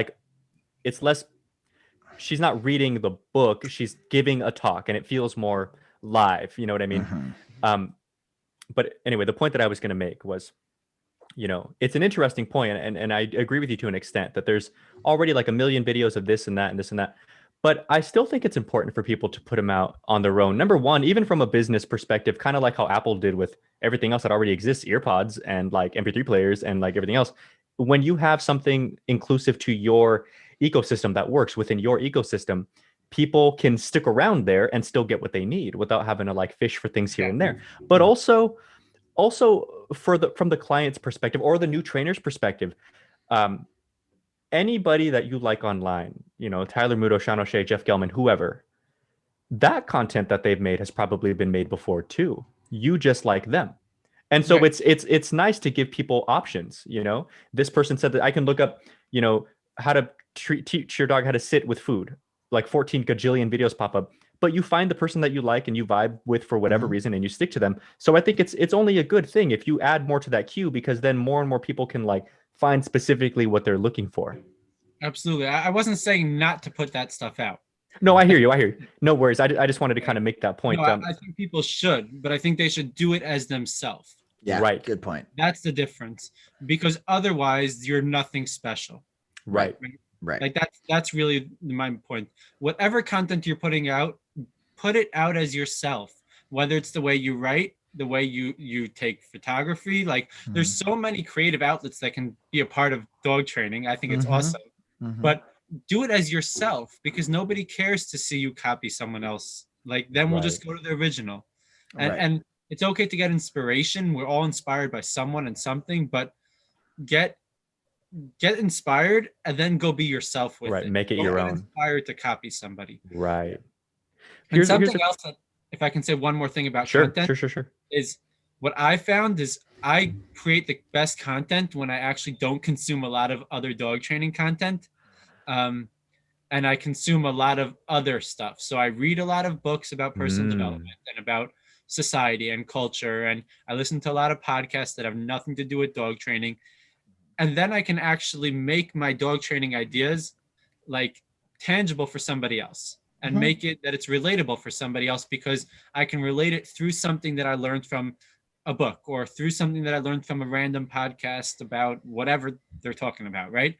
she's not reading the book, she's giving a talk, and it feels more live. You know what I mean? But anyway, the point that I was going to make was, you know, it's an interesting point, and I agree with you to an extent that there's already like a million videos of this and that and this and that. But I still think it's important for people to put them out on their own. Number one, even from a business perspective, kind of like how Apple did with everything else that already exists, earpods and like MP3 players and like everything else. When you have something inclusive to your ecosystem that works within your ecosystem, people can stick around there and still get what they need without having to like fish for things here and there. But also from the client's perspective or the new trainer's perspective, anybody that you like online, you know, Tyler Muto, Sean O'Shea, Jeff Gelman, whoever, that content that they've made has probably been made before too. You just like them. And so it's nice to give people options. You know, this person said that I can look up, you know, how to teach your dog how to sit with food, like 14 gajillion videos pop up, but you find the person that you like and you vibe with for whatever reason and you stick to them. So I think it's only a good thing if you add more to that queue, because then more and more people can like find specifically what they're looking for. Absolutely. I wasn't saying not to put that stuff out. No, I hear you. No worries. I just wanted to kind of make that point. No, I think people should, but I think they should do it as themselves. Yeah, right. Good point. That's the difference, because otherwise you're nothing special. Right. Like that's really my point. Whatever content you're putting out, put it out as yourself, whether it's the way you write, the way you take photography. Like there's so many creative outlets that can be a part of dog training. I think it's awesome. But do it as yourself, because nobody cares to see you copy someone else. Like then we'll just go to the original. And it's okay to get inspiration. We're all inspired by someone and something, but get inspired and then go be yourself with it. Make it Don't your get own. Inspired to copy somebody. Right. And something else that, if I can say one more thing about content, sure. is what I found is I create the best content when I actually don't consume a lot of other dog training content. And I consume a lot of other stuff. So I read a lot of books about personal development and about society and culture. And I listen to a lot of podcasts that have nothing to do with dog training. And then I can actually make my dog training ideas like tangible for somebody else and make it that it's relatable for somebody else, because I can relate it through something that I learned from a book or through something that I learned from a random podcast about whatever they're talking about. Right.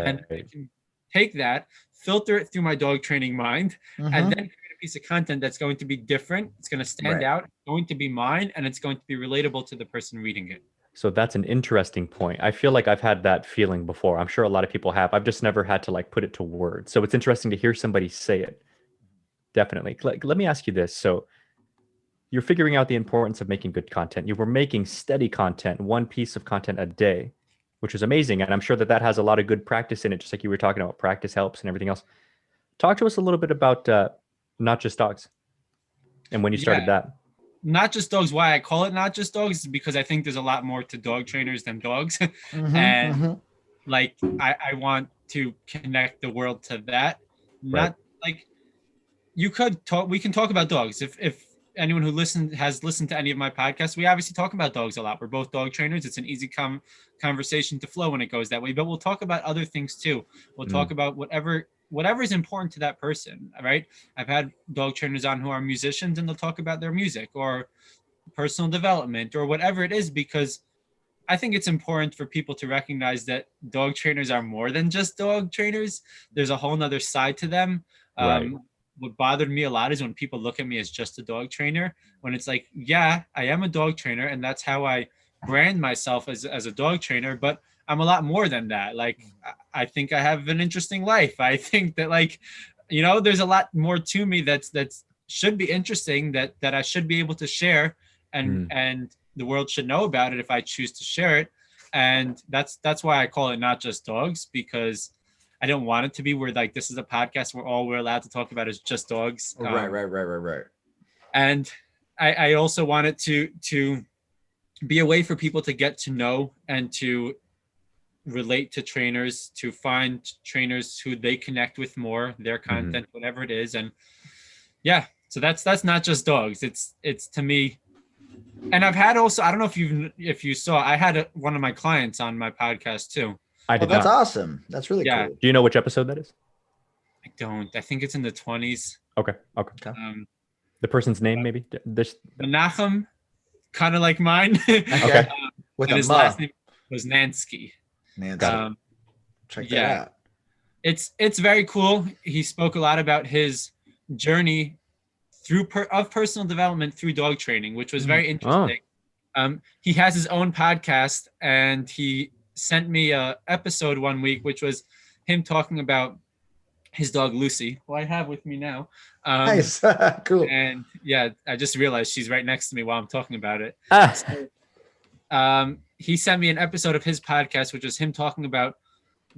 And I can take that, filter it through my dog training mind, and then create a piece of content that's going to be different. It's going to stand out, it's going to be mine, and it's going to be relatable to the person reading it. So that's an interesting point. I feel like I've had that feeling before. I'm sure a lot of people have. I've just never had to like put it to words. So it's interesting to hear somebody say it. Definitely. Let me ask you this. So you're figuring out the importance of making good content. You were making steady content, one piece of content a day, which is amazing. And I'm sure that that has a lot of good practice in it, just like you were talking about. Practice helps and everything else. Talk to us a little bit about Not Just Dogs and when you started that. Not Just Dogs, why I call it Not Just Dogs is because I think there's a lot more to dog trainers than dogs. And like, I want to connect the world to that. Not like we can talk about dogs. If anyone who has listened to any of my podcasts, we obviously talk about dogs a lot. We're both dog trainers. It's an easy conversation to flow when it goes that way, but we'll talk about other things too. We'll talk about whatever is important to that person, right? I've had dog trainers on who are musicians, and they'll talk about their music or personal development or whatever it is, because I think it's important for people to recognize that dog trainers are more than just dog trainers. There's a whole nother side to them. What bothered me a lot is when people look at me as just a dog trainer, when it's like, yeah, I am a dog trainer, and that's how I brand myself as a dog trainer, but I'm a lot more than that. Like, I think I have an interesting life. I think that, like, there's a lot more to me that's should be interesting, that I should be able to share, and the world should know about it if I choose to share it. And that's why I call it Not Just Dogs, because I don't want it to be where like this is a podcast where all we're allowed to talk about is just dogs. Right. And I also want it to be a way for people to get to know and to relate to trainers, to find trainers who they connect with more, their content, whatever it is. And yeah, so that's Not Just Dogs. It's to me. And I've had also, I don't know if you saw, I had one of my clients on my podcast too. That's awesome. That's really cool. Do you know which episode that is? I don't. I think it's in the 20s. Okay. The person's name, maybe? The Nachum, kind of like mine. Okay. With his last name was Nansky. Check that out. It's very cool. He spoke a lot about his journey of personal development through dog training, which was very interesting. He has his own podcast, and he sent me a episode one week, which was him talking about his dog Lucy, who I have with me now. Nice. Cool. And yeah, I just realized she's right next to me while I'm talking about it. So, he sent me an episode of his podcast, which was him talking about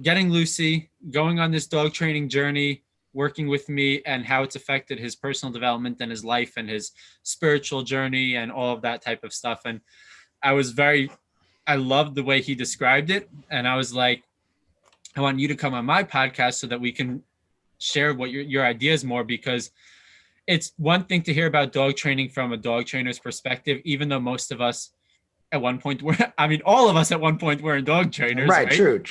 getting Lucy, going on this dog training journey, working with me, and how it's affected his personal development and his life and his spiritual journey and all of that type of stuff. And I loved the way he described it. And I was like, I want you to come on my podcast so that we can share what your ideas more, because it's one thing to hear about dog training from a dog trainer's perspective, even though most of us at one point all of us at one point were dog trainers. Right. True.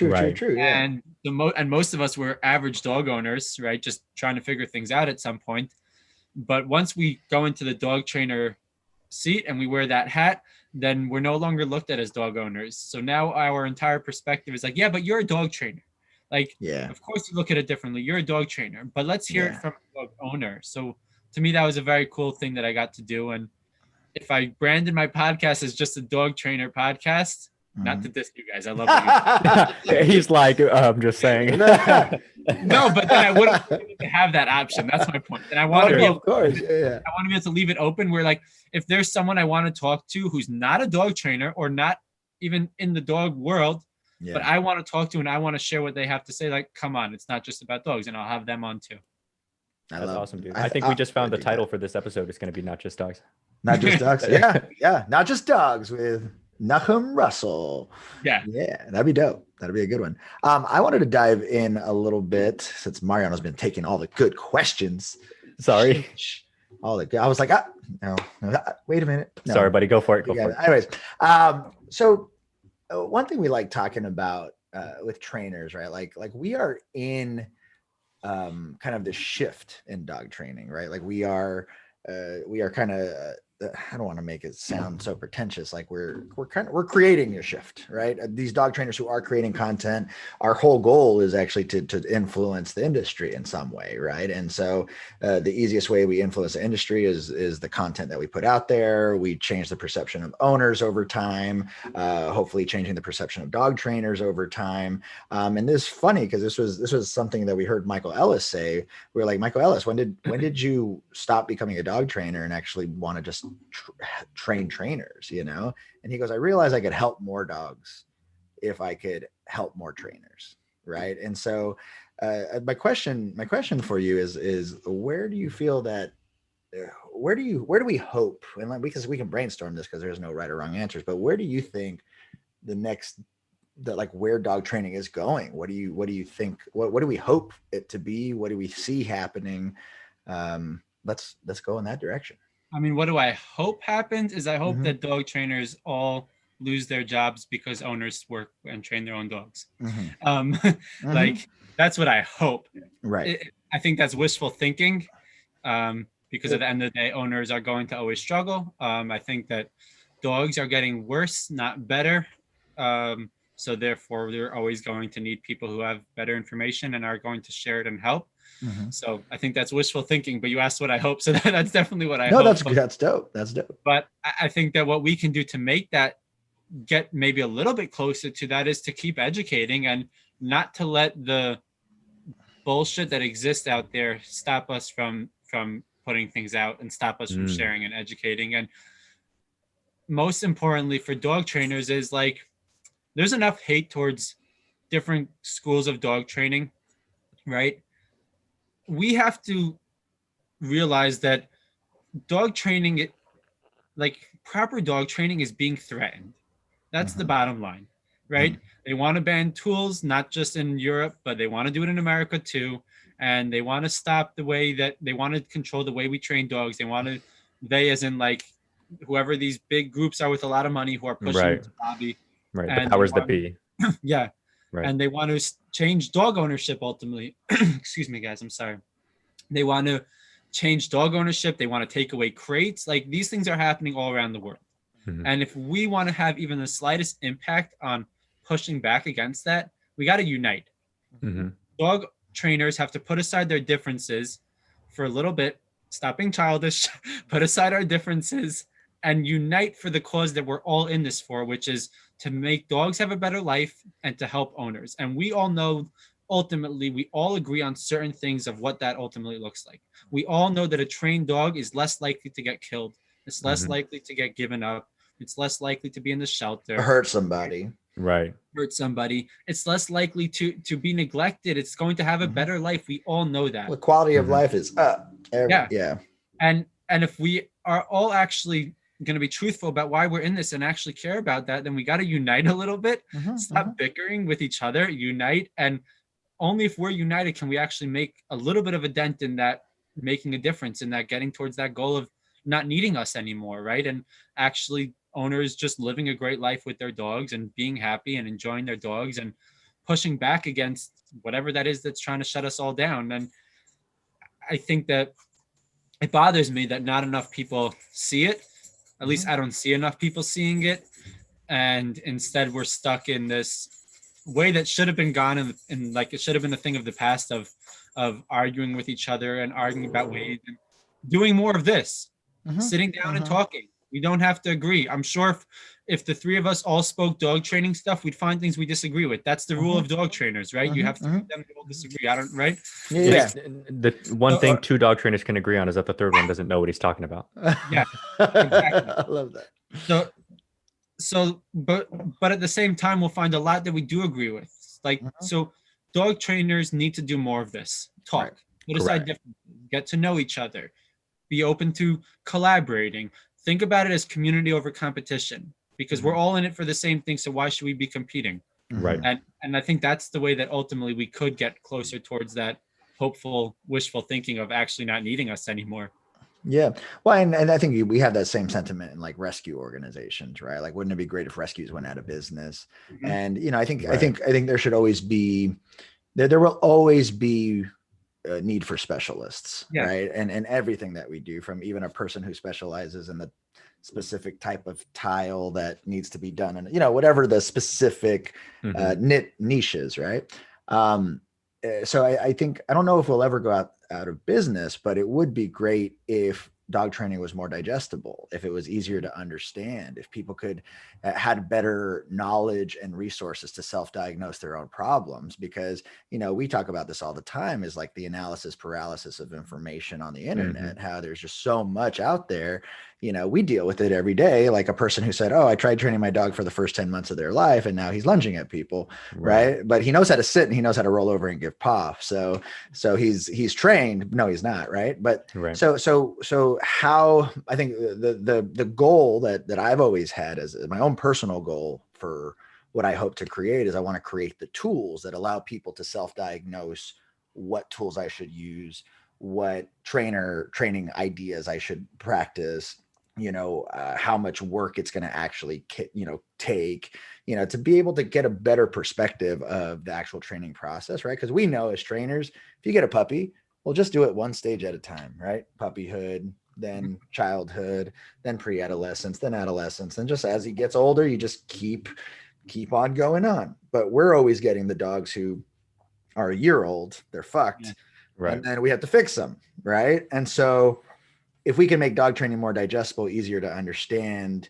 Yeah. And most of us were average dog owners, right? Just trying to figure things out at some point. But once we go into the dog trainer seat and we wear that hat, then we're no longer looked at as dog owners. So now our entire perspective is like, yeah, but you're a dog trainer. Like, yeah, of course you look at it differently. You're a dog trainer, but let's hear it from a dog owner. So to me, that was a very cool thing that I got to do. And if I branded my podcast as just a dog trainer podcast, not to diss you guys, I love you. He's like, I'm just saying. No, but then I wouldn't be able to have that option. That's my point. And I want to be able, of course, yeah. I want to be able to leave it open where, like, if there's someone I want to talk to who's not a dog trainer or not even in the dog world, but I want to talk to and I want to share what they have to say, like, come on, it's not just about dogs, and I'll have them on too. That's awesome, dude. I think we just found the title for this episode. It's going to be Not Just Dogs. Not Just Dogs. Yeah. Not Just Dogs with Nachum Russell. Yeah, that'd be dope. That'd be a good one. I wanted to dive in a little bit since Mariano's been taking all the good questions. Sorry. All the good. I was like, no, wait a minute. No. Sorry, buddy. Go for it. Anyways, so one thing we like talking about with trainers, right? Like we are in kind of the shift in dog training, right? Like we are kind of I don't want to make it sound so pretentious. Like we're creating a shift, right? These dog trainers who are creating content, our whole goal is actually to influence the industry in some way, right? And so the easiest way we influence the industry is the content that we put out there. We change the perception of owners over time, hopefully changing the perception of dog trainers over time. And this is funny because this was something that we heard Michael Ellis say. We were like, Michael Ellis, when did you stop becoming a dog trainer and actually want to just train trainers, you know? And he goes, I realized I could help more dogs if I could help more trainers, right? And so my question for you is where do you feel that where do we hope, and like, because we can brainstorm this because there's no right or wrong answers, but where do you think where dog training is going? What do you think, what do we hope it to be? What do we see happening? Let's go in that direction. I mean, what do I hope happens is I hope that dog trainers all lose their jobs because owners work and train their own dogs. Like that's what I hope. Right. I think that's wishful thinking because at the end of the day, owners are going to always struggle. I think that dogs are getting worse, not better. So therefore, they're always going to need people who have better information and are going to share it and help. So I think that's wishful thinking, but you asked what I hope. So that's definitely what I hope. No, that's dope. That's dope. But I think that what we can do to make that get maybe a little bit closer to that is to keep educating and not to let the bullshit that exists out there stop us from putting things out and stop us from sharing and educating. And most importantly for dog trainers is like, there's enough hate towards different schools of dog training, right? We have to realize that dog training, like proper dog training, is being threatened. That's the bottom line, right? They want to ban tools, not just in Europe, but they want to do it in America too. And they want to stop the way that they want to control the way we train dogs. They as in like whoever these big groups are with a lot of money who are pushing the hobby. Right, the powers that be. Yeah. Right. And they want to change dog ownership ultimately. Excuse me, guys. I'm sorry. They want to change dog ownership. They want to take away crates. Like these things are happening all around the world. And if we want to have even the slightest impact on pushing back against that, we got to unite. Dog trainers have to put aside their differences for a little bit, stop being childish, put aside our differences and unite for the cause that we're all in this for, which is to make dogs have a better life and to help owners. And we all know, ultimately, we all agree on certain things of what that ultimately looks like. We all know that a trained dog is less likely to get killed. It's less likely to get given up. It's less likely to be in the shelter. Hurt somebody. Right. Hurt somebody. It's less likely to be neglected. It's going to have a better life. We all know that. The quality of life is up. Yeah. And if we are all actually going to be truthful about why we're in this and actually care about that, then we got to unite a little bit. Stop bickering with each other, unite. And only if we're united can we actually make a little bit of a dent in that, making a difference in that, getting towards that goal of not needing us anymore, right? And actually owners just living a great life with their dogs and being happy and enjoying their dogs and pushing back against whatever that is that's trying to shut us all down. And I think that it bothers me that not enough people see it. At least I don't see enough people seeing it. And instead we're stuck in this way that should have been gone. And like, it should have been a thing of the past of arguing with each other and arguing about ways and doing more of this, sitting down and talking. We don't have to agree. I'm sure if the three of us all spoke dog training stuff, we'd find things we disagree with. That's the rule of dog trainers, right? You have three of them who all disagree. I don't, right? Yeah. The one thing two dog trainers can agree on is that the third one doesn't know what he's talking about. Yeah, exactly. I love that. But at the same time, we'll find a lot that we do agree with. Like, so dog trainers need to do more of this. Talk, put aside differences, get to know each other, be open to collaborating. Think about it as community over competition, because we're all in it for the same thing. So why should we be competing? Right. And I think that's the way that ultimately we could get closer towards that hopeful, wishful thinking of actually not needing us anymore. Yeah. Well, and I think we have that same sentiment in like rescue organizations, right? Like, wouldn't it be great if rescues went out of business? And, you know, I think there should always be, there will always be a need for specialists, right? And everything that we do, from even a person who specializes in the specific type of tile that needs to be done, and, you know, whatever the specific niches, right? So I think, I don't know if we'll ever go out of business, but it would be great if dog training was more digestible, if it was easier to understand, if people could had better knowledge and resources to self-diagnose their own problems. Because, you know, we talk about this all the time, is like the analysis paralysis of information on the internet, how there's just so much out there. You know, we deal with it every day. Like a person who said, oh, I tried training my dog for the first 10 months of their life, and now he's lunging at people. Right. But he knows how to sit and he knows how to roll over and give paw. So he's trained. No, he's not. Right. But so how, I think the goal that I've always had as my own personal goal for what I hope to create is I want to create the tools that allow people to self-diagnose what tools I should use, what training ideas I should practice, you know, how much work it's going to actually, you know, take, you know, to be able to get a better perspective of the actual training process, right? Because we know as trainers, if you get a puppy, we'll just do it one stage at a time, right? Puppyhood, then childhood, then pre-adolescence, then adolescence. And just as he gets older, you just keep on going on. But we're always getting the dogs who are a year old, they're fucked. Right. And then we have to fix them. Right. And so if we can make dog training more digestible, easier to understand,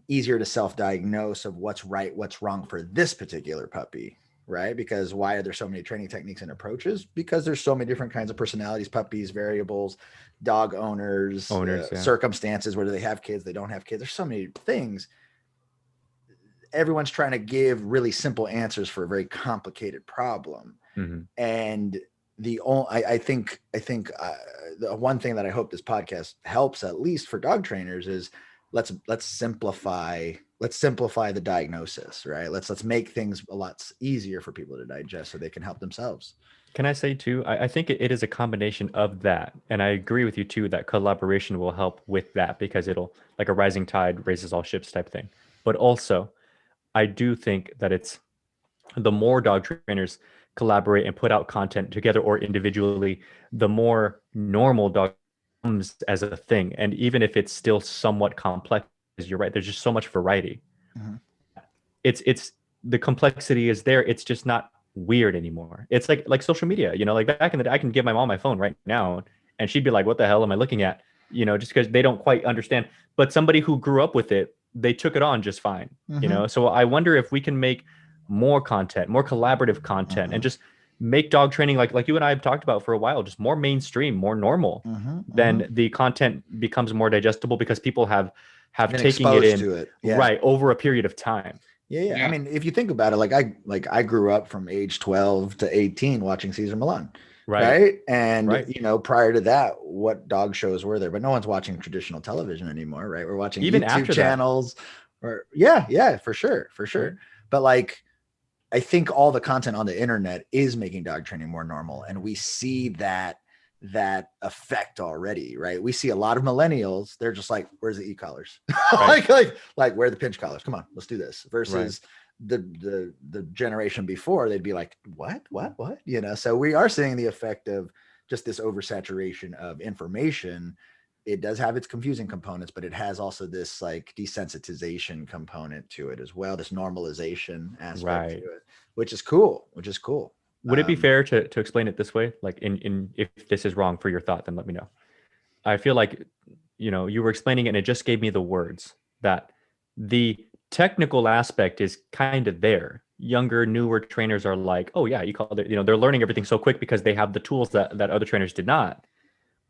easier to self-diagnose of what's right, what's wrong for this particular puppy. Right. Because why are there so many training techniques and approaches? Because there's so many different kinds of personalities, puppies, variables, dog owners, circumstances, whether they have kids, they don't have kids. There's so many things. Everyone's trying to give really simple answers for a very complicated problem. And I think the one thing that I hope this podcast helps, at least for dog trainers, is let's simplify the diagnosis, right? Let's make things a lot easier for people to digest so they can help themselves. Can I say too, I think it is a combination of that. And I agree with you too, that collaboration will help with that, because it'll, like a rising tide raises all ships type thing. But also, I do think that it's the more dog trainers collaborate and put out content together or individually, the more normal dog comes as a thing. And even if it's still somewhat complex, you're right, there's just so much variety. It's the complexity is there. It's just not weird anymore. It's like social media, you know, like back in the day, I can give my mom my phone right now and she'd be like, what the hell am I looking at? You know, just because they don't quite understand. But somebody who grew up with it, they took it on just fine, you know? So I wonder if we can make more content, more collaborative content, and just make dog training, like you and I have talked about for a while, just more mainstream, more normal. Then the content becomes more digestible because people have taken it in to it. Right over a period of time. Yeah. I mean, if you think about it, I grew up from age 12 to 18 watching Cesar Millan. Right. And, you know, prior to that, what dog shows were there? But no one's watching traditional television anymore, right? We're watching even YouTube channels. Or for sure. But like, I think all the content on the internet is making dog training more normal. And we see that effect already, right? We see a lot of millennials. They're just like, where's the e-collars? like, where are the pinch collars? Come on, let's do this. Versus the generation before, they'd be like, what, you know? So we are seeing the effect of just this oversaturation of information. It does have its confusing components, but it has also this like desensitization component to it as well. This normalization aspect to it, which is cool. Would it be fair to explain it this way? Like if this is wrong for your thought, then let me know. I feel like you were explaining it and it just gave me the words that the technical aspect is kind of there. Younger, newer trainers are like, oh yeah, you called it, they're learning everything so quick because they have the tools that other trainers did not.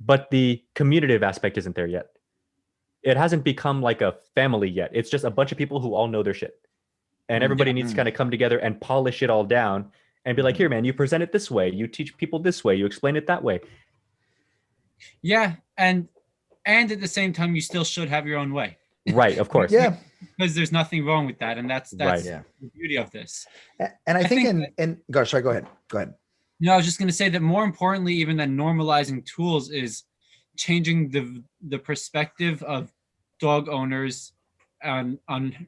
But the communicative aspect isn't there yet. It hasn't become like a family yet. It's just a bunch of people who all know their shit. And everybody needs to kind of come together and polish it all down and be like, here, man, you present it this way. You teach people this way. You explain it that way. Yeah. And at the same time, you still should have your own way. Right. Of course. Yeah. Because there's nothing wrong with that. And that's Right. the beauty of this. And I think gosh, sorry, go ahead. No, I was just going to say that more importantly, even than normalizing tools, is changing the perspective of dog owners on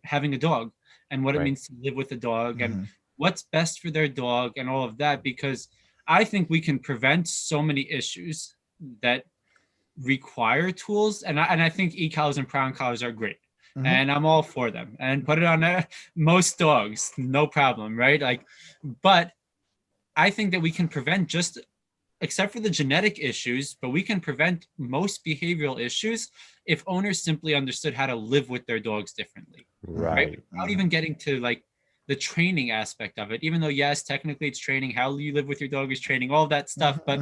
having a dog and what it means to live with a dog and what's best for their dog and all of that. Because I think we can prevent so many issues that require tools. And I think e-collars and prong collars are great. And I'm all for them. And put it on most dogs, no problem, right? But I think that we can prevent except for the genetic issues, but we can prevent most behavioral issues if owners simply understood how to live with their dogs differently. Right? Without even getting to the training aspect of it, even though, yes, technically it's training, how you live with your dog is training, all that stuff, but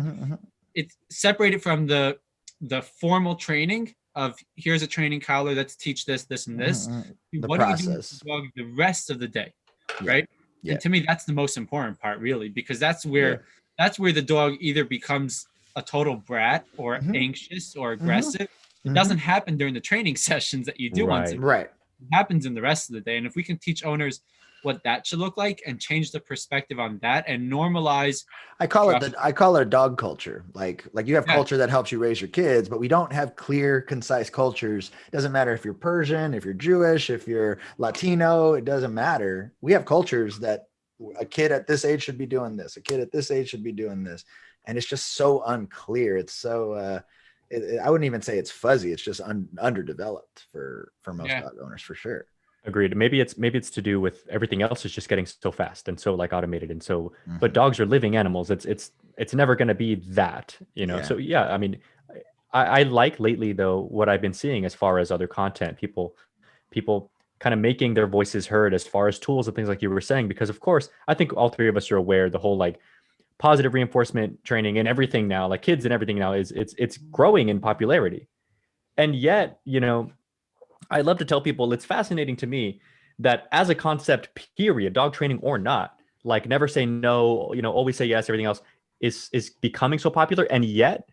it's separated from the formal training of here's a training collar, let's teach this, and this. What do you do with the dog the rest of the day, right? And to me, that's the most important part, really, because that's where the dog either becomes a total brat or anxious or aggressive. It doesn't happen during the training sessions that you do once a day. It happens in the rest of the day. And if we can teach owners what that should look like and change the perspective on that and normalize. I call it dog culture. Like you have culture that helps you raise your kids, but we don't have clear, concise cultures. It doesn't matter if you're Persian, if you're Jewish, if you're Latino, it doesn't matter. We have cultures that a kid at this age should be doing this. A kid at this age should be doing this. And it's just so unclear. It's so, I wouldn't even say it's fuzzy. It's just underdeveloped for most dog owners, for sure. Agreed. Maybe it's to do with everything else is just getting so fast and so automated. And so, but dogs are living animals. It's never going to be that, So yeah, I mean, I like lately though, what I've been seeing as far as other content, people kind of making their voices heard as far as tools and things like you were saying, because of course, I think all three of us are aware the whole positive reinforcement training and everything now, like kids and everything now it's growing in popularity. And yet, I love to tell people it's fascinating to me that as a concept, period, dog training or not, never say no, always say yes, everything else is becoming so popular. And yet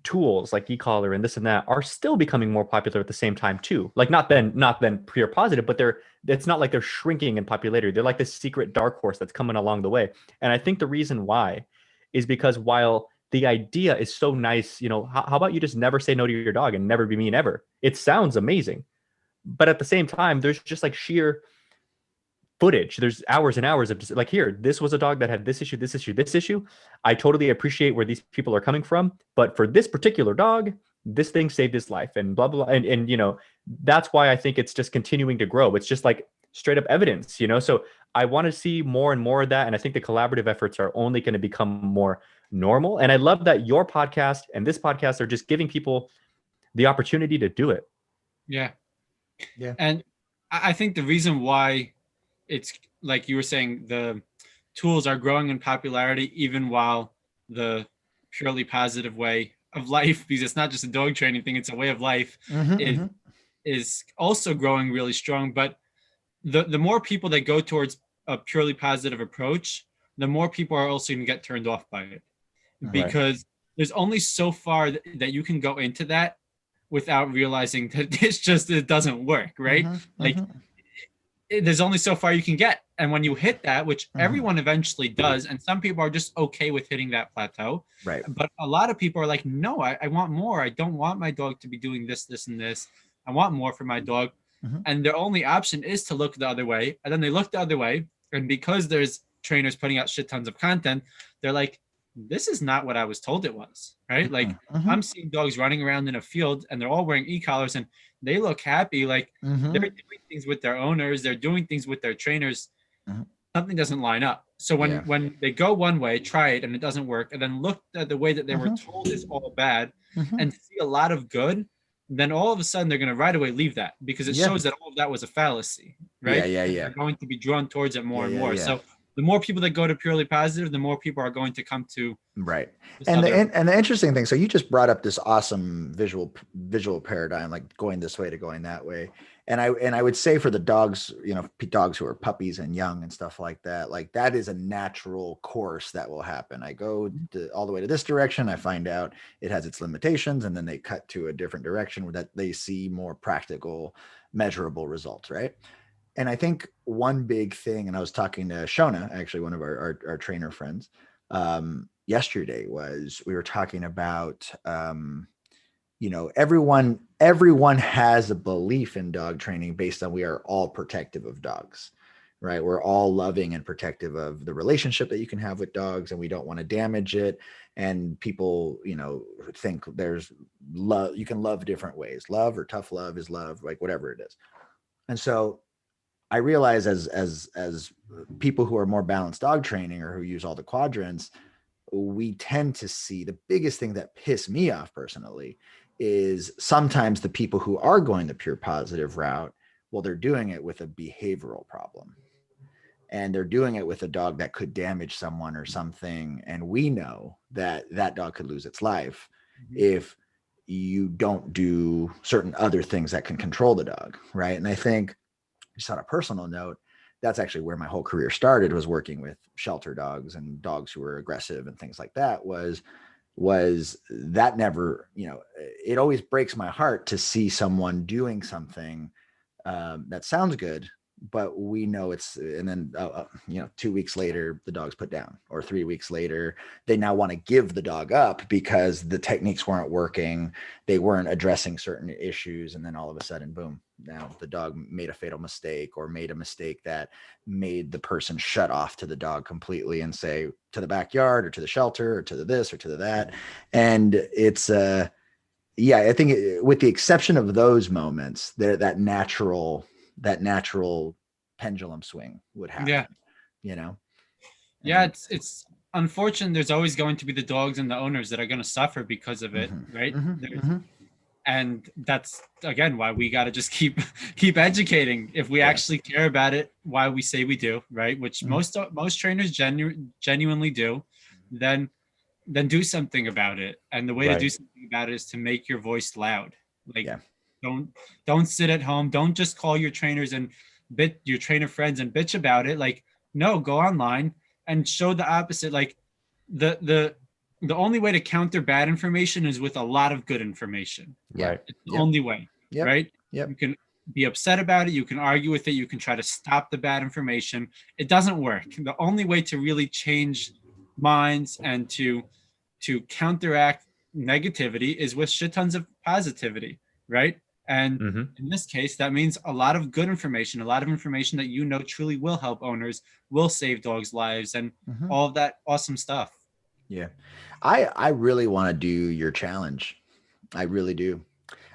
tools like e-collar and this and that are still becoming more popular at the same time too. Not then pure positive, but it's not like they're shrinking in popularity. They're like this secret dark horse that's coming along the way. And I think the reason why is because while the idea is so nice, how about you just never say no to your dog and never be mean ever? It sounds amazing. But at the same time, there's just sheer footage. There's hours and hours of just here, this was a dog that had this issue, this issue, this issue. I totally appreciate where these people are coming from. But for this particular dog, this thing saved his life and blah, blah, blah. And that's why I think it's just continuing to grow. It's just straight up evidence, So I want to see more and more of that. And I think the collaborative efforts are only going to become more normal. And I love that your podcast and this podcast are just giving people the opportunity to do it. Yeah. And I think the reason why it's like you were saying, the tools are growing in popularity, even while the purely positive way of life, because it's not just a dog training thing, it's a way of life, is also growing really strong. But the more people that go towards a purely positive approach, the more people are also going to get turned off by it, because there's only so far that you can go into that without realizing that it doesn't work, right? There's only so far you can get. And when you hit that, which everyone eventually does, and some people are just okay with hitting that plateau, right? But a lot of people are like, no, I want more. I don't want my dog to be doing this, this, and this. I want more for my dog. And their only option is to look the other way. And then they look the other way. And because there's trainers putting out shit tons of content, they're like, this is not what I was told it was, right? I'm seeing dogs running around in a field and they're all wearing e-collars and they look happy. They're doing things with their owners. They're doing things with their trainers. Something doesn't line up. So when they go one way, try it and it doesn't work, and then look at the way that they were told is all bad and see a lot of good, then all of a sudden they're going to right away leave that, because it shows that all of that was a fallacy, right? Yeah. They're going to be drawn towards it more and more. Yeah. So the more people that go to purely positive, the more people are going to come to right. And the interesting thing, so you just brought up this awesome visual paradigm, like going this way to going that way. And I would say for the dogs, you know, dogs who are puppies and young and stuff like that is a natural course that will happen. I go all the way to this direction. I find out it has its limitations, and then they cut to a different direction where that they see more practical, measurable results. Right. And I think one big thing, and I was talking to Shona, actually one of our trainer friends, yesterday, was we were talking about, you know, everyone has a belief in dog training based on we are all protective of dogs, right? We're all loving and protective of the relationship that you can have with dogs, and we don't want to damage it. And people, you know, think there's love, you can love different ways. Love or tough love is love, like whatever it is. And so I realize as people who are more balanced dog training, or who use all the quadrants, we tend to see the biggest thing that pissed me off personally is sometimes the people who are going the pure positive route, well, they're doing it with a behavioral problem, and they're doing it with a dog that could damage someone or something. And we know that that dog could lose its life if you don't do certain other things that can control the dog. Right. And I think, just on a personal note, that's actually where my whole career started, was working with shelter dogs and dogs who were aggressive and things like that. Was that never, you know, it always breaks my heart to see someone doing something that sounds good, but we know it's, and then, you know, 2 weeks later, the dog's put down, or 3 weeks later, they now want to give the dog up because the techniques weren't working. They weren't addressing certain issues. And then all of a sudden, boom, now the dog made a fatal mistake, or made a mistake that made the person shut off to the dog completely and say to the backyard, or to the shelter, or to the this, or to the that. And it's, yeah, I think with the exception of those moments, that natural pendulum swing would happen, you know? Yeah, it's unfortunate. There's always going to be the dogs and the owners that are going to suffer because of it, right? And that's, again, why we got to just keep educating. If we actually care about it, why we say we do, right? Which most trainers genuinely do, then do something about it. And the way to do something about it is to make your voice loud. Like, don't sit at home. Don't just call your trainers and your trainer friends and bitch about it. Like, no, go online and show the opposite. Like, the only way to counter bad information is with a lot of good information. Right. It's the only way, right? You can be upset about it. You can argue with it. You can try to stop the bad information. It doesn't work. The only way to really change minds and to counteract negativity is with shit tons of positivity, right? And in this case, that means a lot of good information, a lot of information that you know truly will help owners, will save dogs' lives, and all of that awesome stuff. Yeah. I really want to do your challenge. I really do.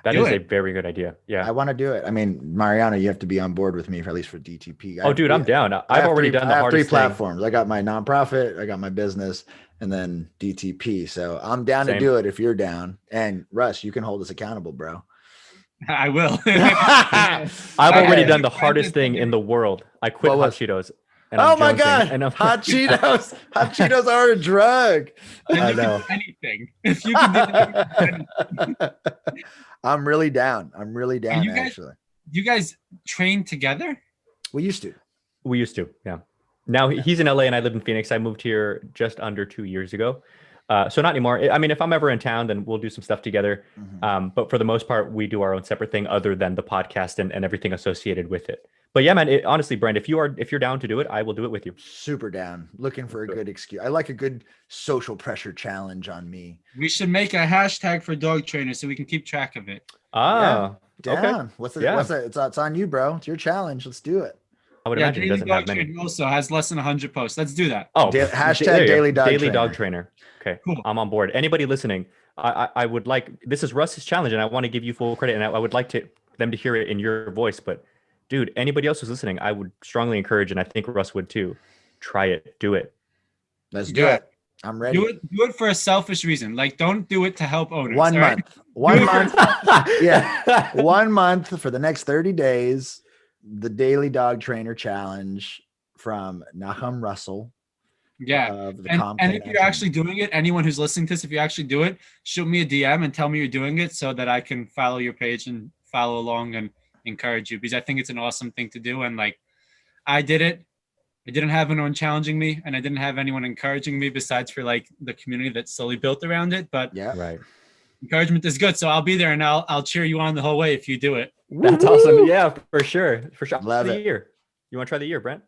That is a very good idea. Yeah. I want to do it. I mean, Mariano, you have to be on board with me, for at least for DTP. Oh, dude, I'm down. I've already done the hardest 3 platforms. I got my nonprofit, I got my business, and then DTP. So I'm down to do it if you're down. And Russ, you can hold us accountable, bro. I will. I've already done the hardest thing in the world. I quit Hot Cheetos. Oh my God. Hot Cheetos. Hot Cheetos are a drug. I know. Anything. If you can do anything. I'm really down. Actually. You guys train together? We used to. Yeah. Now he's in LA and I live in Phoenix. I moved here just under 2 years ago. So not anymore. I mean, if I'm ever in town, then we'll do some stuff together. But for the most part, we do our own separate thing other than the podcast and everything associated with it. But yeah, man, honestly, Brent, if you're down to do it, I will do it with you. Super down. Looking for a good excuse. I like a good social pressure challenge on me. We should make a hashtag for dog trainers so we can keep track of it. Down. Okay. What's it's on you, bro. It's your challenge. Let's do it. I would imagine it doesn't have many. Also has less than 100 posts. Let's do that. Oh, hashtag daily dog trainer. Okay, cool. I'm on board. Anybody listening, I would like, this is Russ's challenge, and I want to give you full credit, and I would like them to hear it in your voice. But dude, anybody else who's listening, I would strongly encourage, and I think Russ would too, try it, do it. Let's do it. I'm ready. Do it for a selfish reason. Like, don't do it to help owners. 1 all right? month. 1 month. Yeah. 1 month for the next 30 days. The Daily Dog Trainer Challenge from Nachum Russell. Yeah. Of the And Kalm if you're Canine actually doing it, anyone who's listening to this, if you actually do it, shoot me a DM and tell me you're doing it so that I can follow your page and follow along and encourage you, because I think it's an awesome thing to do. And like, I did it. I didn't have anyone challenging me, and I didn't have anyone encouraging me besides for like the community that's slowly built around it. But Yeah. Right. encouragement is good. So I'll be there and I'll cheer you on the whole way if you do it. That's awesome. Yeah, for sure. For sure. Love the it. year. You want to try the year, Brent?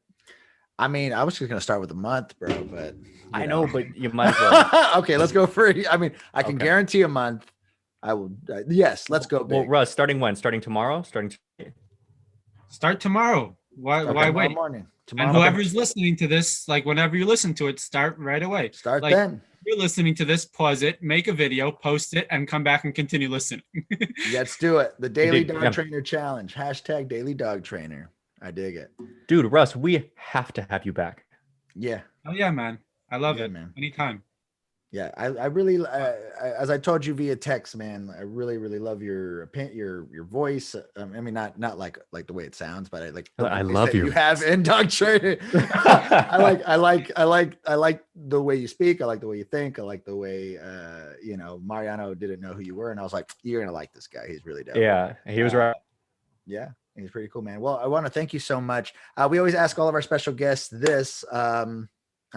I mean, I was just gonna start with a month, bro, but I know, but you might as well. Okay, let's go for it. I mean, I can Okay. guarantee a month. I will. Yes, let's go. Well, Big. Russ, starting when? Starting tomorrow? Start tomorrow. Why Tomorrow wait? morning. And Tomorrow. whoever's listening to this, like whenever you listen to it, start right away. Start like, then. If you're listening to this, pause it, make a video, post it, and come back and continue listening. Let's do it. The Daily dig- Dog yeah. Trainer Challenge. # Daily Dog Trainer. I dig it. Dude, Russ, we have to have you back. Yeah. Oh yeah, man. I love Yeah, it. man. Anytime. Yeah, I really, as I told you via text, man, I really, really love your opinion, your voice. I mean, not like the way it sounds, but I like. the I voice love that your you have in dog training. I like the way you speak. I like the way you think. I like the way, Mariano didn't know who you were, and I was like, you're gonna like this guy. He's really dope. Yeah, he was right. Yeah, he's pretty cool, man. Well, I want to thank you so much. We always ask all of our special guests this. I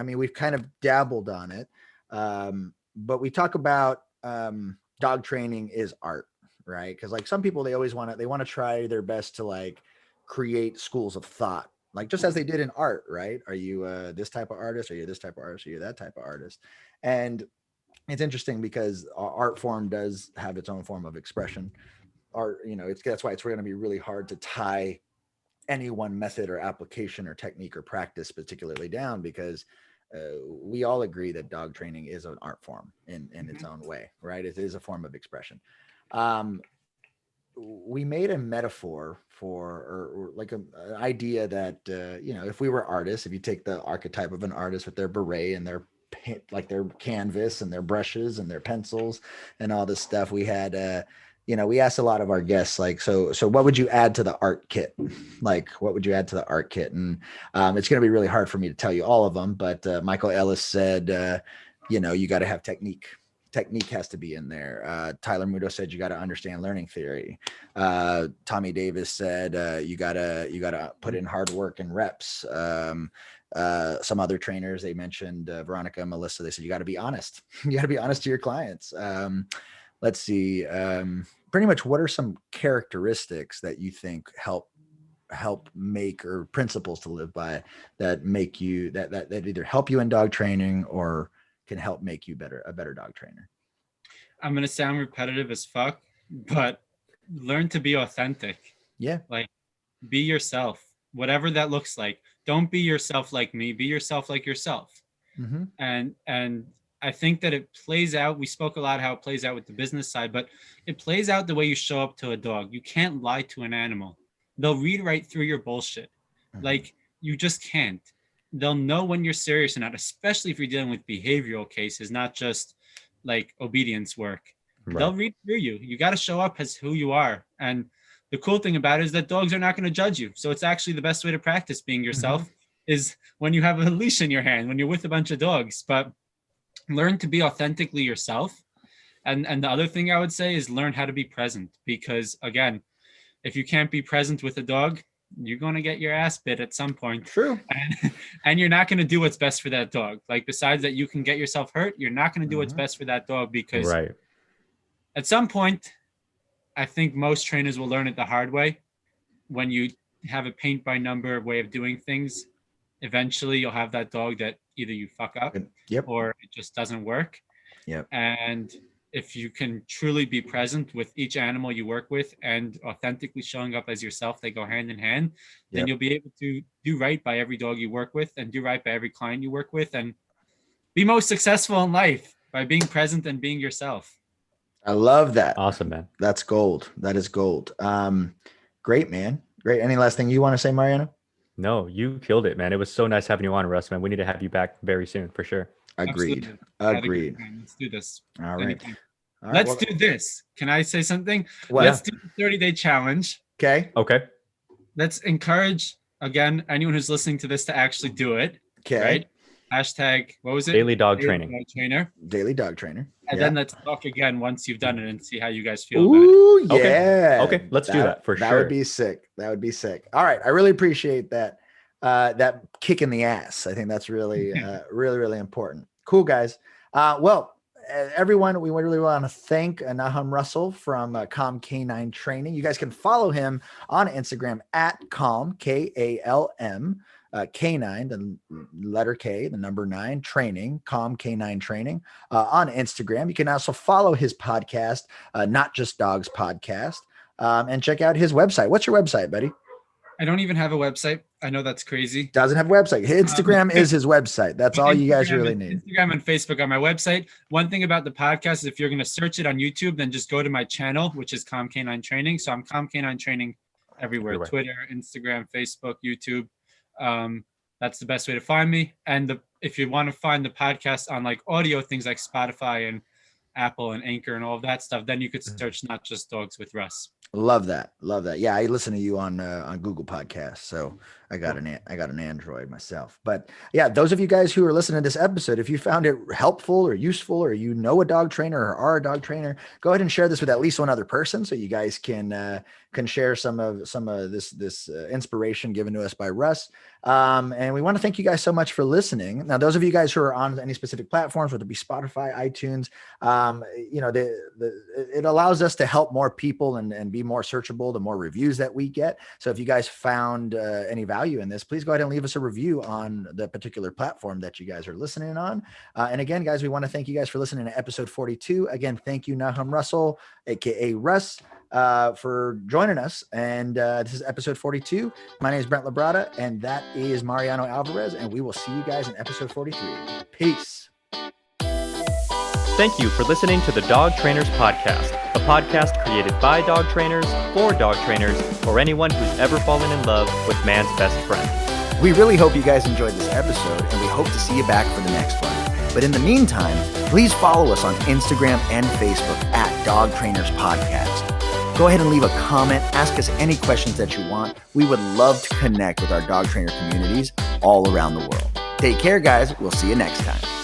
mean, we've kind of dabbled on it. But we talk about dog training is art, right? Because like some people, they want to try their best to like create schools of thought, like just as they did in art, right? Are you this type of artist? Are you this type of artist? Are you that type of artist? And it's interesting because our art form does have its own form of expression. Art, that's why it's going to be really hard to tie any one method or application or technique or practice particularly down, because we all agree that dog training is an art form in its own way, right? It is a form of expression. We made a metaphor or like an idea that, if we were artists, if you take the archetype of an artist with their beret and their their canvas and their brushes and their pencils and all this stuff, we had, we asked a lot of our guests, like, so what would you add to the art kit? Like, what would you add to the art kit? And it's going to be really hard for me to tell you all of them, but Michael Ellis said, you got to have technique. Technique has to be in there. Tyler Mudo said, you got to understand learning theory. Tommy Davis said, you gotta put in hard work and reps. Some other trainers, they mentioned Veronica and Melissa, they said, you got to be honest. You got to be honest to your clients. Let's see. Pretty much, what are some characteristics that you think help make, or principles to live by, that make you that either help you in dog training or can help make you a better dog trainer? I'm gonna sound repetitive as fuck, but learn to be authentic. Yeah. Like, be yourself, whatever that looks like. Don't be yourself like me. Be yourself like yourself. Mm-hmm. And I think that it plays out. We spoke a lot how it plays out with the business side, but it plays out the way you show up to a dog. You can't lie to an animal. They'll read right through your bullshit. Mm-hmm. Like, you just can't. They'll know when you're serious or not, especially if you're dealing with behavioral cases, not just like obedience work. Right. They'll read through you. You got to show up as who you are. And the cool thing about it is that dogs are not going to judge you. So it's actually the best way to practice being yourself is when you have a leash in your hand, when you're with a bunch of dogs. But learn to be authentically yourself. And the other thing I would say is learn how to be present, because again, if you can't be present with a dog, you're going to get your ass bit at some point. True. And you're not going to do what's best for that dog. Like, besides that, you can get yourself hurt. You're not going to do what's best for that dog, because at some point, I think most trainers will learn it the hard way. When you have a paint by number way of doing things, eventually you'll have that dog that either you fuck up or it just doesn't work. Yep. And if you can truly be present with each animal you work with and authentically showing up as yourself, they go hand in hand, then you'll be able to do right by every dog you work with and do right by every client you work with and be most successful in life by being present and being yourself. I love that. Awesome, man. That's gold. That is gold. Great, man. Great. Any last thing you want to say, Mariano? No, you killed it, man. It was so nice having you on, Russ, man. We need to have you back very soon, for sure. Agreed. Absolutely. I had a Agreed. great time. Let's do this. All right. Anytime. All right. Let's do this. Can I say something? What? Let's do the 30-day challenge. Okay. Okay. Let's encourage, again, anyone who's listening to this to actually do it. Okay. Right? Hashtag, what was it? Daily dog training. Dog trainer. Daily dog trainer. And Yeah. then let's talk again once you've done it and see how you guys feel about Ooh, Okay. yeah. Okay, let's do that for That sure. would be sick. That would be sick. All right. I really appreciate that. That kick in the ass. I think that's really, really, really important. Cool, guys. Well, everyone, we really want to thank Nachum Russell from Kalm Canine Training. You guys can follow him on Instagram at Kalm, Kalm, K9, the letter K, the number 9 training, Kalm K9 Training on Instagram. You can also follow his podcast, Not Just Dogs Podcast, and check out his website. What's your website, buddy? I don't even have a website. I know that's crazy. Doesn't have a website. Instagram is his website. That's all you guys really need. Instagram and Facebook are my website. One thing about the podcast is if you're going to search it on YouTube, then just go to my channel, which is Kalm Canine Training. So I'm Kalm Canine Training everywhere. Twitter, Instagram, Facebook, YouTube. That's the best way to find me. And if you want to find the podcast on like audio things like Spotify and Apple and Anchor and all of that stuff, then you could search Not Just Dogs with Russ. Love that. Love that. Yeah, I listen to you on Google Podcasts, so I got an Android myself. But yeah, those of you guys who are listening to this episode, if you found it helpful or useful, or you know a dog trainer or are a dog trainer, go ahead and share this with at least one other person, so you guys can share some of this inspiration given to us by Russ. And we want to thank you guys so much for listening. Now, those of you guys who are on any specific platforms, whether it be Spotify, iTunes, it allows us to help more people and be more searchable the more reviews that we get. So if you guys found any value in this, please go ahead and leave us a review on the particular platform that you guys are listening on. And again, guys, we want to thank you guys for listening to episode 42. Again, thank you, Nachum Russell, aka Russ, for joining us. And this is episode 42. My name is Brent LaBrada, and that is Mariano Alvarez, and we will see you guys in episode 43. Peace. Thank you for listening to the Dog Trainers Podcast, a podcast created by dog trainers, for dog trainers, or anyone who's ever fallen in love with man's best friend. We really hope you guys enjoyed this episode, and we hope to see you back for the next one. But in the meantime, please follow us on Instagram and Facebook at Dog Trainers Podcast. Go ahead and leave a comment. Ask us any questions that you want. We would love to connect with our dog trainer communities all around the world. Take care, guys. We'll see you next time.